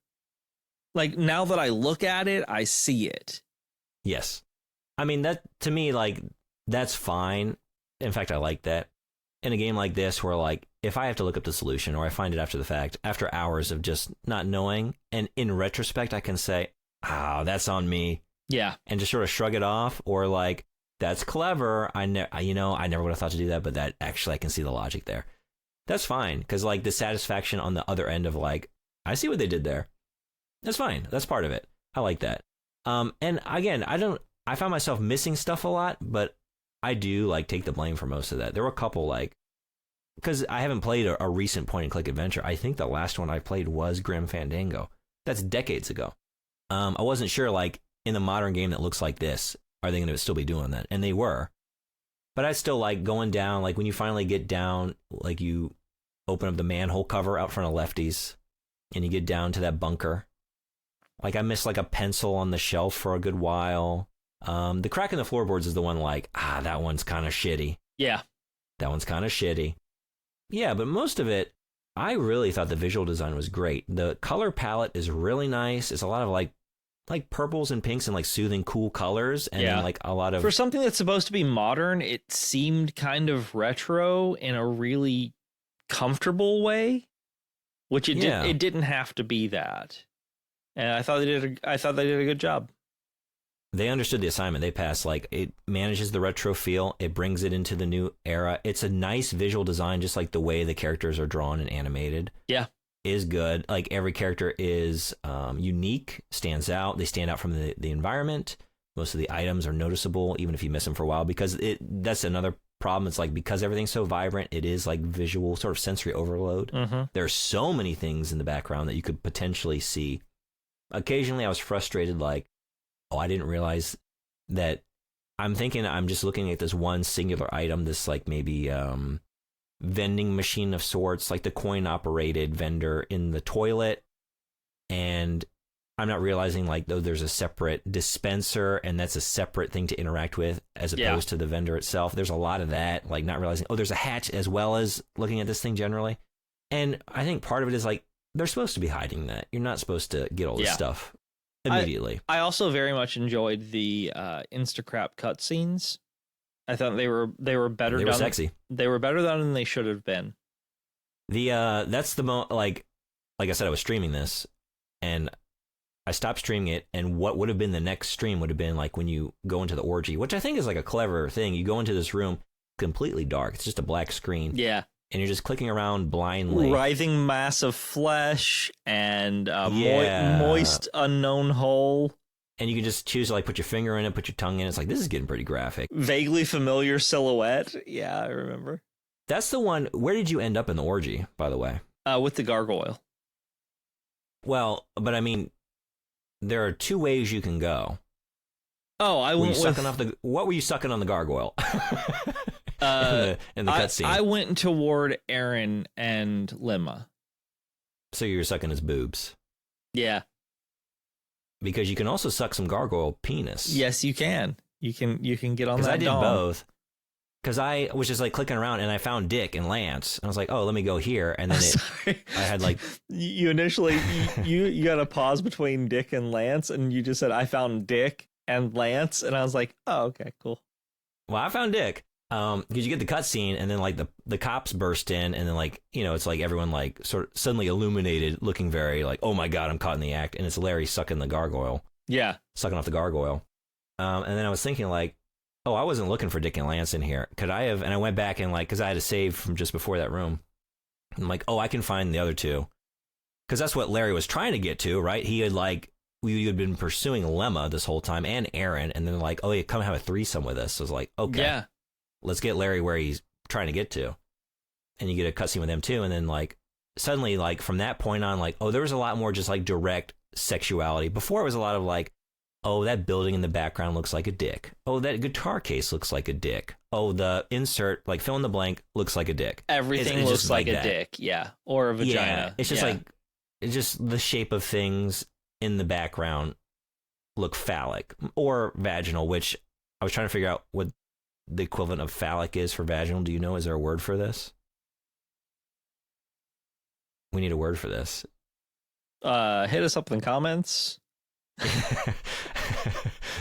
Like now that I look at it, I see it. Yes. I mean, that to me, like, that's fine. In fact, I like that. In a game like this, where like, if I have to look up the solution or I find it after the fact, after hours of just not knowing, and in retrospect, I can say, that's on me. Yeah. And just sort of shrug it off, or like, that's clever. I never would have thought to do that, but that actually I can see the logic there. That's fine, because like the satisfaction on the other end of like, I see what they did there. That's fine. That's part of it. I like that. And again, I found myself missing stuff a lot, but I do like take the blame for most of that. There were a couple like, because I haven't played a recent point and click adventure. I think the last one I played was Grim Fandango. That's decades ago. I wasn't sure, like, in the modern game that looks like this, are they going to still be doing that? And they were. But I still like going down, like when you finally get down, like you open up the manhole cover out front of Lefty's and you get down to that bunker. Like I missed like a pencil on the shelf for a good while. The crack in the floorboards is the one like, that one's kind of shitty. Yeah. That one's kind of shitty. Yeah, but most of it, I really thought the visual design was great. The color palette is really nice. It's a lot of like purples and pinks and like soothing, cool colors. And then like a lot of... For something that's supposed to be modern, it seemed kind of retro in a really comfortable way, which it didn't have to be that. And I thought they did a good job. They understood the assignment. They passed. Like, it manages the retro feel. It brings it into the new era. It's a nice visual design, just like the way the characters are drawn and animated. Yeah. Is good. Like, every character is unique, stands out. They stand out from the environment. Most of the items are noticeable, even if you miss them for a while, because that's another problem. It's like, because everything's so vibrant, it is like visual, sort of sensory overload. Mm-hmm. There are so many things in the background that you could potentially see. Occasionally, I was frustrated, like, I didn't realize that. I'm thinking I'm just looking at this one singular item, this like maybe vending machine of sorts, like the coin-operated vendor in the toilet, and I'm not realizing like though there's a separate dispenser and that's a separate thing to interact with as opposed to the vendor itself. There's a lot of that, like not realizing, there's a hatch as well as looking at this thing generally. And I think part of it is like, they're supposed to be hiding that. You're not supposed to get all this stuff immediately. I also very much enjoyed the Instacrap cutscenes. I thought they were better. They were sexy. They were better done than they should have been. That's the like I said, I was streaming this, and I stopped streaming it, and what would have been the next stream would have been like when you go into the orgy, which I think is like a clever thing. You go into this room completely dark. It's just a black screen. Yeah. And you're just clicking around blindly. Writhing mass of flesh and moist unknown hole. And you can just choose to like put your finger in it, put your tongue in it. It's like, this is getting pretty graphic. Vaguely familiar silhouette. Yeah, I remember. That's the one. Where did you end up in the orgy, by the way? With the gargoyle. Well, but I mean, there are two ways you can go. Oh, I went with... What were you sucking on the gargoyle? in the cutscene. I went toward Aaron and Lemma. So you were sucking his boobs. Yeah. Because you can also suck some gargoyle penis. Yes, you can. You can get on that. Because I did dome. both. Because I was just like clicking around and I found Dick and Lance. And I was like, let me go here. And then I had like... You initially, you got a pause between Dick and Lance, and you just said, I found Dick and Lance. And I was like, oh, okay, cool. Well, I found Dick. Because you get the cutscene and then like the cops burst in and then like, it's like everyone like sort of suddenly illuminated, looking very like, oh my God, I'm caught in the act. And it's Larry sucking the gargoyle. Yeah. Sucking off the gargoyle. And then I was thinking like, I wasn't looking for Dick and Lance in here. Could I have? And I went back and like, because I had a save from just before that room. I'm like, I can find the other two. Because that's what Larry was trying to get to, right? He had like, we had been pursuing Lemma this whole time and Aaron. And then like, yeah, come have a threesome with us. So I was like, okay. Yeah. Let's get Larry where he's trying to get to. And you get a cutscene with him too. And then like suddenly like from that point on, like, there was a lot more just like direct sexuality. Before it was a lot of like, Oh, that building in the background looks like a dick. Oh, that guitar case looks like a dick. Oh, the insert, like fill in the blank, looks like a dick. Everything It's looks just like a that. dick, or a vagina. Yeah, it's just like, it's just the shape of things in the background look phallic or vaginal, which I was trying to figure out what the equivalent of phallic is for vaginal. Do you know? Is there a word for this? We need a word for this. Hit us up in the comments.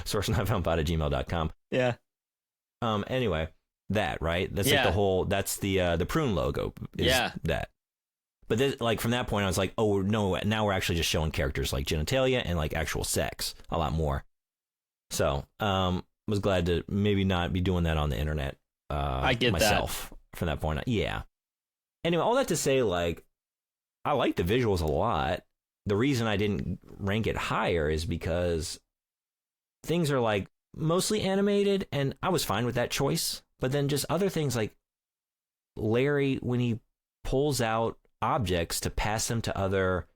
source9foundpod@gmail.com. Yeah. Anyway, that, right? That's like that's the prune logo. That. But this, like from that point, I was like, oh no, now we're actually just showing characters like genitalia and like actual sex a lot more. So, was glad to maybe not be doing that on the internet. I get myself from that point on. Yeah. Anyway, all that to say, like, I like the visuals a lot. The reason I didn't rank it higher is because things are like mostly animated, and I was fine with that choice. But then just other things like Larry, when he pulls out objects to pass them to other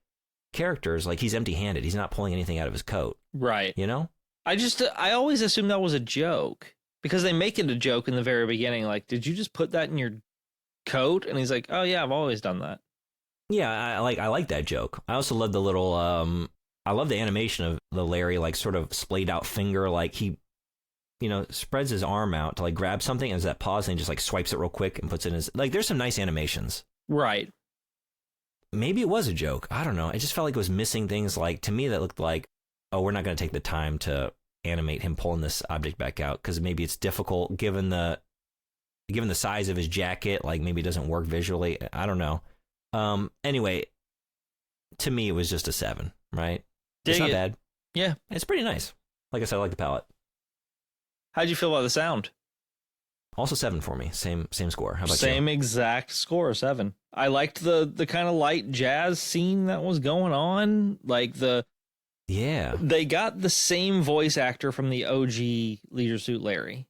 characters, like he's empty-handed. He's not pulling anything out of his coat. Right. You know? I always assumed that was a joke because they make it a joke in the very beginning. Like, did you just put that in your coat? And he's like, oh yeah, I've always done that. Yeah, I like that joke. I also love the little I love the animation of the Larry like sort of splayed out finger, like he, you know, spreads his arm out to like grab something, and there's that pause, and he just like swipes it real quick and puts it in his, like, there's some nice animations. Right. Maybe it was a joke. I don't know. It just felt like it was missing things, like, to me that looked like, oh, we're not going to take the time to animate him pulling this object back out because maybe it's difficult given the size of his jacket, like maybe it doesn't work visually. I don't know. Anyway, to me, it was just a 7, right? It's not bad. Yeah. It's pretty nice. Like I said, I like the palette. How'd you feel about the sound? Also 7 for me. Same score. How about you? Same exact score, 7. I liked the kind of light jazz scene that was going on. Like they got the same voice actor from the OG Leisure Suit Larry.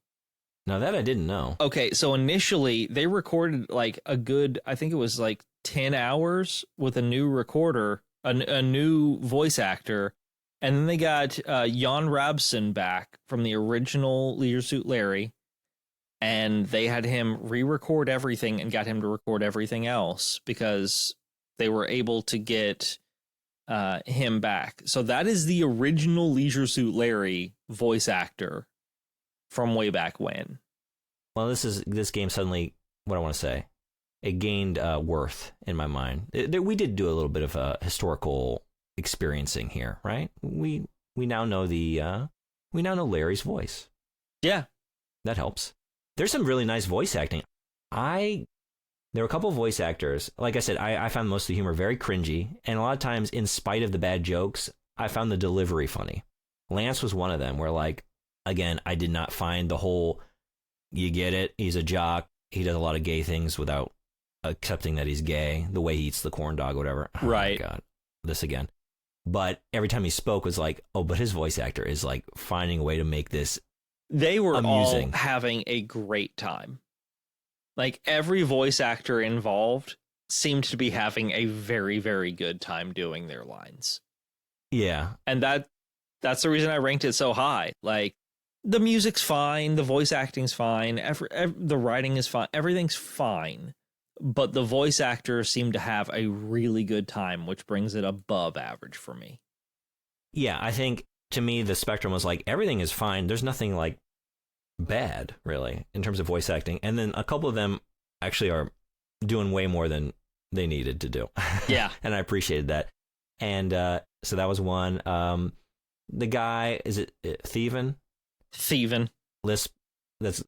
Now that I didn't know. Okay, so initially they recorded like a good, I think it was like 10 hours with a new recorder, a new voice actor, and then they got Jan Rabson back from the original Leisure Suit Larry, and they had him re-record everything and got him to record everything else because they were able to get him back. So that is the original Leisure Suit Larry voice actor from way back when. Well, this game suddenly, what I want to say, it gained worth in my mind. We did do a little bit of a historical experiencing here, right? We now know Larry's voice. Yeah, that helps. There's some really nice voice acting. There were a couple of voice actors. Like I said, I found most of the humor very cringy, and a lot of times, in spite of the bad jokes, I found the delivery funny. Lance was one of them, where, like, again, I did not find the whole, you get it, he's a jock, he does a lot of gay things without accepting that he's gay, the way he eats the corn dog, whatever. Right. Oh my God, this again. But every time he spoke was like, oh, but his voice actor is like finding a way to make this They were amusing. all having a great time. Like, every voice actor involved seemed to be having a very, very good time doing their lines. Yeah. And that's the reason I ranked it so high. Like, the music's fine, the voice acting's fine, the writing is fine, everything's fine. But the voice actors seem to have a really good time, which brings it above average for me. Yeah, I think, to me, the spectrum was like, everything is fine. There's nothing, like, bad, really, in terms of voice acting. And then a couple of them actually are doing way more than they needed to do. Yeah. And I appreciated that. And so that was one. The guy, is it Thievin? Lisp, that's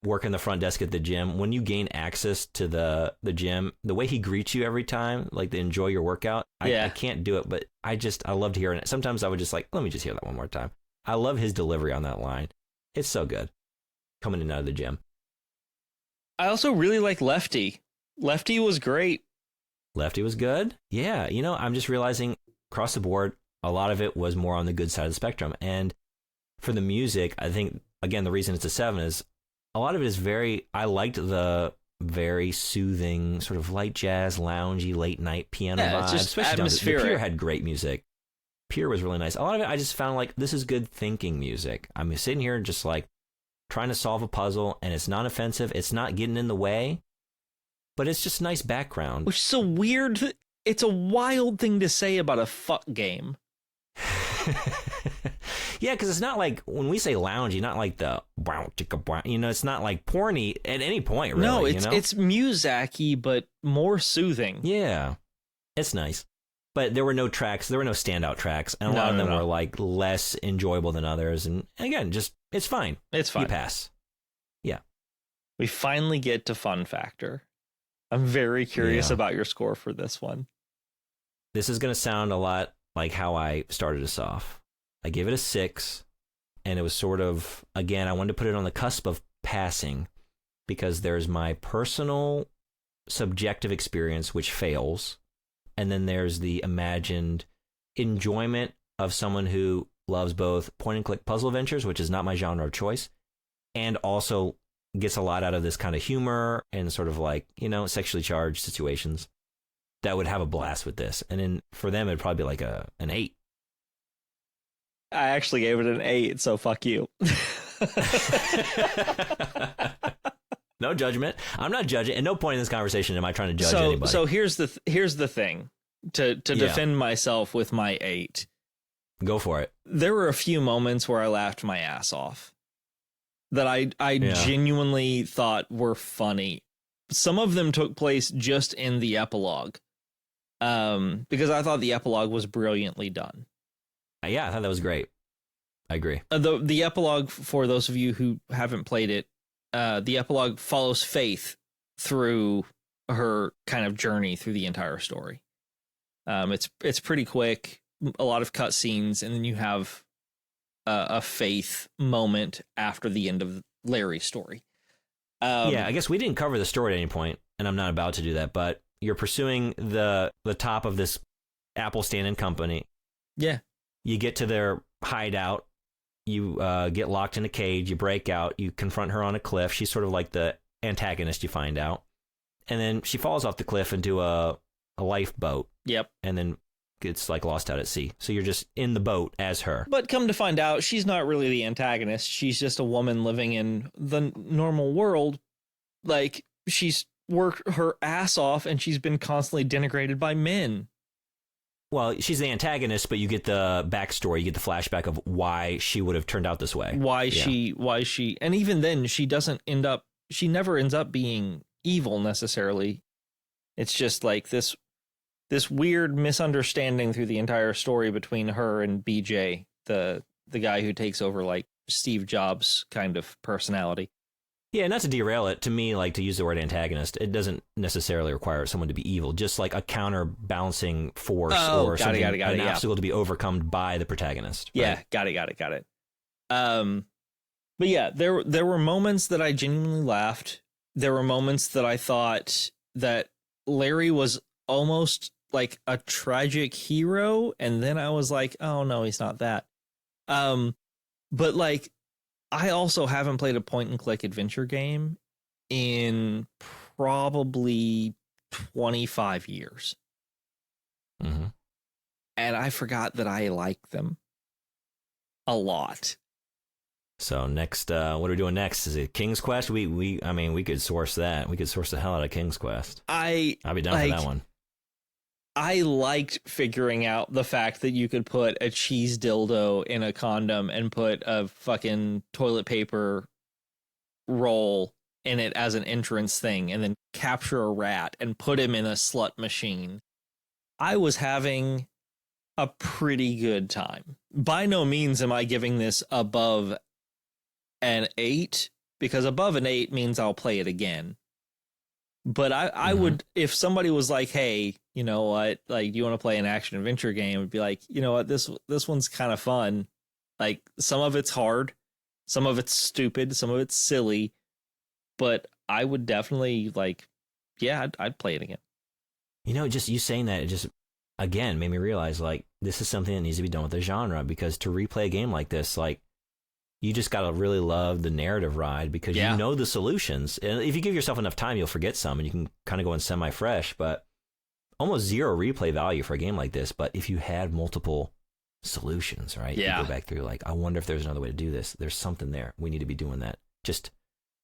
working the front desk at the gym. When you gain access to the gym, the way he greets you every time, like to enjoy your workout, I can't do it, but I loved hearing it. Sometimes I would just like, let me just hear that one more time. I love his delivery on that line. It's so good. Coming in and out of the gym. I also really like Lefty. Lefty was great. Lefty was good. Yeah, I'm just realizing across the board, a lot of it was more on the good side of the spectrum. And for the music, I think, again, the reason it's a 7 is a lot of it is I liked the very soothing, sort of light jazz, loungy, late night piano vibe. It's just especially atmospheric. The Pier had great music. Pure was really nice. A lot of it, I just found like, this is good thinking music. I'm sitting here just like trying to solve a puzzle, and it's not offensive. It's not getting in the way, but it's just nice background. Which is a weird, it's a wild thing to say about a fuck game. Yeah, because it's not like, when we say loungy, not like the, it's not like porny at any point, really. No, it's music-y, but more soothing. Yeah, it's nice. But there were no tracks, there were no standout tracks, and a lot of them were like less enjoyable than others. And again, just, it's fine. It's fine. You pass. Yeah. We finally get to fun factor. I'm very curious about your score for this one. This is going to sound a lot like how I started us off. I gave it a 6, and it was sort of, again, I wanted to put it on the cusp of passing, because there's my personal subjective experience, which fails, and then there's the imagined enjoyment of someone who loves both point-and-click puzzle adventures, which is not my genre of choice, and also gets a lot out of this kind of humor and sort of like, sexually charged situations, that would have a blast with this. And then for them, it'd probably be like an 8. I actually gave it an 8, so fuck you. No judgment. I'm not judging. At no point in this conversation am I trying to judge anybody. So here's the thing. To defend myself with my 8. Go for it. There were a few moments where I laughed my ass off that I genuinely thought were funny. Some of them took place just in the epilogue, because I thought the epilogue was brilliantly done. Yeah, I thought that was great. I agree. The epilogue, for those of you who haven't played it, the epilogue follows Faith through her kind of journey through the entire story. It's pretty quick, a lot of cutscenes, and then you have a Faith moment after the end of Larry's story. I guess we didn't cover the story at any point, and I'm not about to do that, but you're pursuing the top of this Apple stand-in company. Yeah. You get to their hideout, you get locked in a cage, you break out, you confront her on a cliff. She's sort of like the antagonist, you find out. And then she falls off the cliff into a lifeboat. Yep. And then gets like lost out at sea. So you're just in the boat as her. But come to find out, she's not really the antagonist. She's just a woman living in the normal world. Like, she's worked her ass off and she's been constantly denigrated by men. Well, she's the antagonist, but you get the backstory, you get the flashback of why she would have turned out this way. Why she, and even then she never ends up being evil necessarily. It's just like this weird misunderstanding through the entire story between her and BJ, the guy who takes over like Steve Jobs kind of personality. Yeah, not to derail it, to me, like, to use the word antagonist, it doesn't necessarily require someone to be evil, just like a counterbalancing force or something, an obstacle to be overcome by the protagonist. Right? Yeah, got it. But yeah, there were moments that I genuinely laughed. There were moments that I thought that Larry was almost like a tragic hero, and then I was like, oh no, he's not that. But like, I also haven't played a point-and-click adventure game in probably 25 years. Mm-hmm. And I forgot that I like them a lot. So next, what are we doing next? Is it King's Quest? We could source that. We could source the hell out of King's Quest. I'd be down for that one. I liked figuring out the fact that you could put a cheese dildo in a condom and put a fucking toilet paper roll in it as an entrance thing and then capture a rat and put him in a slut machine. I was having a pretty good time. By no means am I giving this above an 8, because above an 8 means I'll play it again. But I would, if somebody was like, hey, you know what, like, do you want to play an action adventure game? I'd be like, you know what, this one's kind of fun. Like, some of it's hard, some of it's stupid, some of it's silly, but I would definitely, like, yeah, I'd play it again. You know, just you saying that, it just, again, made me realize, like, this is something that needs to be done with the genre, because to replay a game like this, like, you just got to really love the narrative ride, because you know the solutions. And if you give yourself enough time, you'll forget some and you can kind of go in semi-fresh, but almost zero replay value for a game like this. But if you had multiple solutions, right? Yeah. You go back through like, I wonder if there's another way to do this. There's something there. We need to be doing that. Just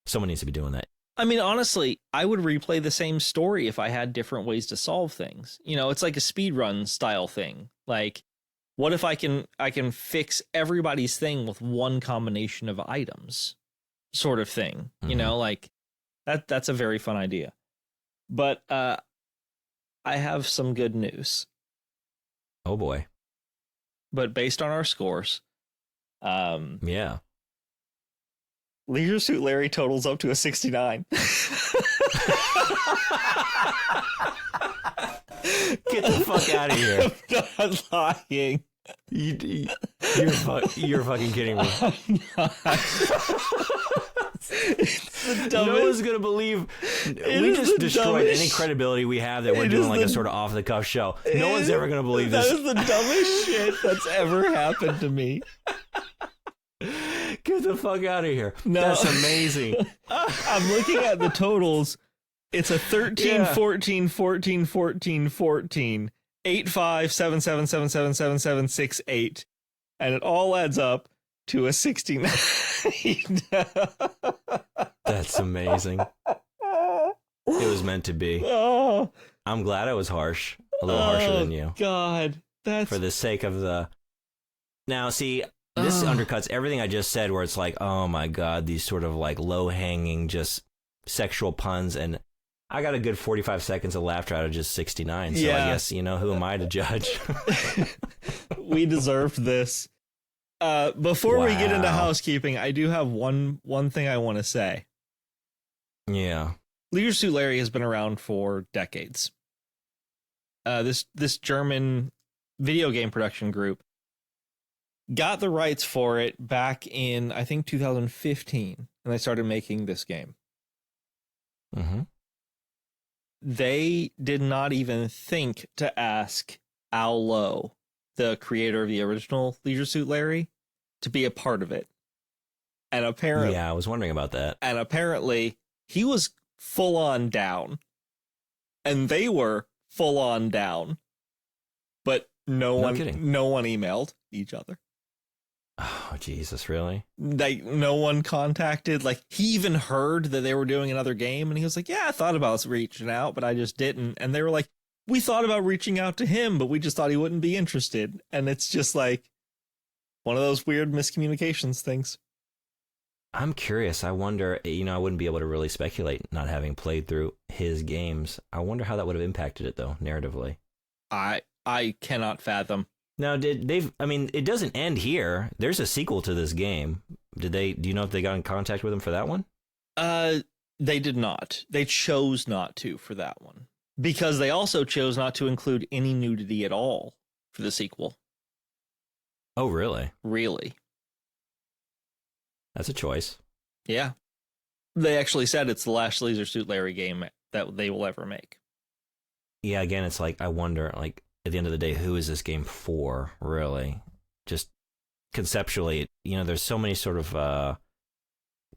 someone needs to be doing that. I mean, honestly, I would replay the same story if I had different ways to solve things. You know, it's like a speedrun style thing. Like, what if I can fix everybody's thing with one combination of items, sort of thing. You know, like that's a very fun idea. But I have some good news. Oh boy. But based on our scores, yeah. Leisure Suit Larry totals up to a 69. Get the fuck out of here. I'm not lying. You're fucking kidding me. No one's gonna believe. We just destroyed any credibility we have that we're doing like a sort of off the cuff show. No one's ever gonna believe this. That is the dumbest shit that's ever happened to me. Get the fuck out of here. No. That's amazing. I'm looking at the totals. It's a 13, 14, 14, 14, 14, 8, 5, 7, 7, 7, 7, 7, 7, 6, 8. And it all adds up to a 69. That's amazing. It was meant to be. Oh, I'm glad I was harsh. A little harsher than you. God. That's... For the sake of the... Now, see, this undercuts everything I just said where it's like, oh my God, these sort of like low-hanging, just sexual puns. And I got a good 45 seconds of laughter out of just 69. So I guess, you know, who am I to judge? We deserved this. Before we get into housekeeping, I do have one thing I want to say. Yeah. Leisure Suit Larry has been around for decades. This German video game production group got the rights for it back in, I think, 2015, and they started making this game. Mm-hmm. They did not even think to ask Al Lowe, the creator of the original Leisure Suit Larry, to be a part of it. And apparently... Yeah, I was wondering about that. And apparently, he was full on down. And they were full on down. But no one emailed each other. Oh, Jesus, really? Like, no one contacted. Like, he even heard that they were doing another game, and he was like, yeah, I thought about reaching out, but I just didn't. And they were like, we thought about reaching out to him, but we just thought he wouldn't be interested. And it's just like one of those weird miscommunications things. I'm curious. I wonder, you know, I wouldn't be able to really speculate not having played through his games. I wonder how that would have impacted it, though, narratively. I cannot fathom. Now, I mean, it doesn't end here. There's a sequel to this game. Do you know if they got in contact with him for that one? They did not. They chose not to for that one. Because they also chose not to include any nudity at all for the sequel. Oh, really? Really. That's a choice. Yeah. They actually said it's the last Leisure Suit Larry game that they will ever make. Yeah, again, it's like, I wonder, like, at the end of the day, who is this game for, really? Just conceptually, you know, there's so many sort of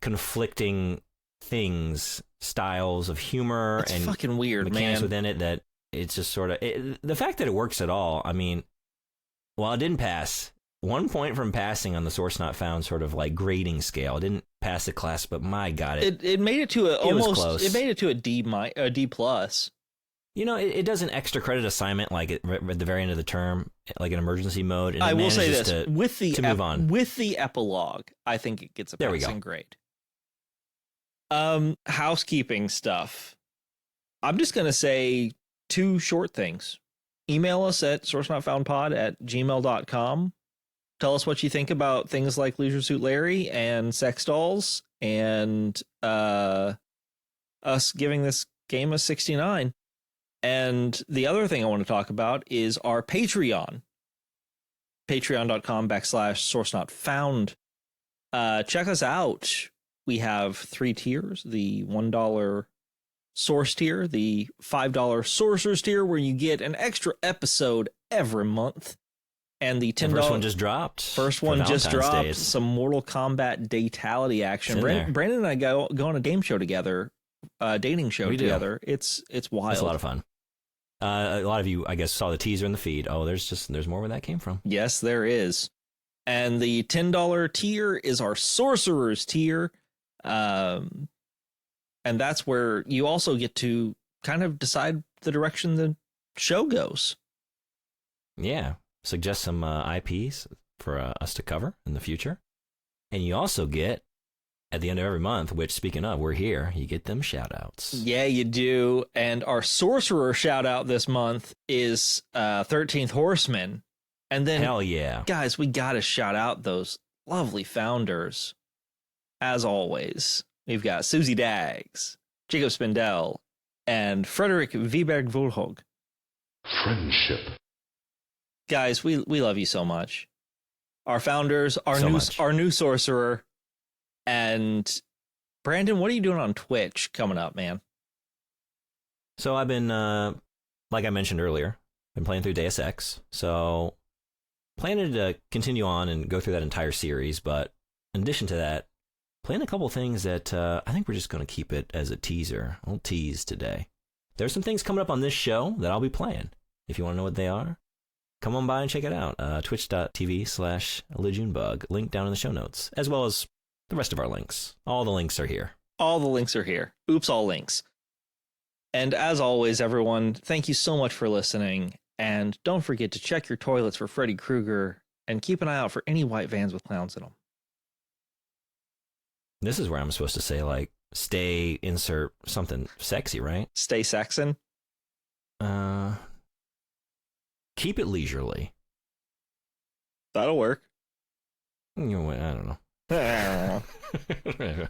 conflicting things, styles of humor it's and fucking weird, mechanics man. within it that it's just sort of... the fact that it works at all, I mean, well, it didn't pass. 1 point from passing on the source not found sort of like grading scale. It didn't pass the class, but my God, it made it to it made it to a D plus. You know, it does an extra credit assignment like at the very end of the term, like an emergency mode. And I will say this, to move on. With the epilogue, I think it gets a passing grade. Housekeeping stuff. I'm just going to say 2 short things. Email us at sourcenotfoundpod@gmail.com. Tell us what you think about things like Leisure Suit Larry and sex dolls and us giving this game a 69. And the other thing I want to talk about is our Patreon. Patreon.com/sourcenotfound. Check us out. We have 3 tiers. The $1 source tier, the $5 sorcerer's tier, where you get an extra episode every month. And the $10... first one just dropped. First one just dropped. Some Mortal Kombat Datality action. Brandon and I go on a game show together, dating show together. It's wild. It's a lot of fun. A lot of you, I guess, saw the teaser in the feed. Oh, there's more where that came from. Yes, there is. And the $10 tier is our sorcerer's tier. And that's where you also get to kind of decide the direction the show goes. Yeah. Suggest some IPs for us to cover in the future. And you also get, at the end of every month, which, speaking of, we're here, you get them shout-outs. Yeah, you do. And our sorcerer shout-out this month is 13th Horseman. And then, hell yeah. Guys, we got to shout out those lovely founders. As always, we've got Susie Daggs, Jacob Spindell, and Frederick Wiberg-Vulhog. Friendship. Guys, we love you so much. Our founders, our new sorcerer, and Brandon, what are you doing on Twitch coming up, man? So I've been, like I mentioned earlier, been playing through Deus Ex. So planning to continue on and go through that entire series, but in addition to that, playing a couple things that I think we're just going to keep it as a teaser. I'll tease today. There's some things coming up on this show that I'll be playing. If you want to know what they are, come on by and check it out. Twitch.tv/LeJuneBug. Link down in the show notes, as well as the rest of our links. All the links are here. All the links are here. Oops, all links. And as always, everyone, thank you so much for listening. And don't forget to check your toilets for Freddy Krueger and keep an eye out for any white vans with clowns in them. This is where I'm supposed to say, like, stay, insert something sexy, right? Stay Saxon. Keep it leisurely. That'll work. I don't know.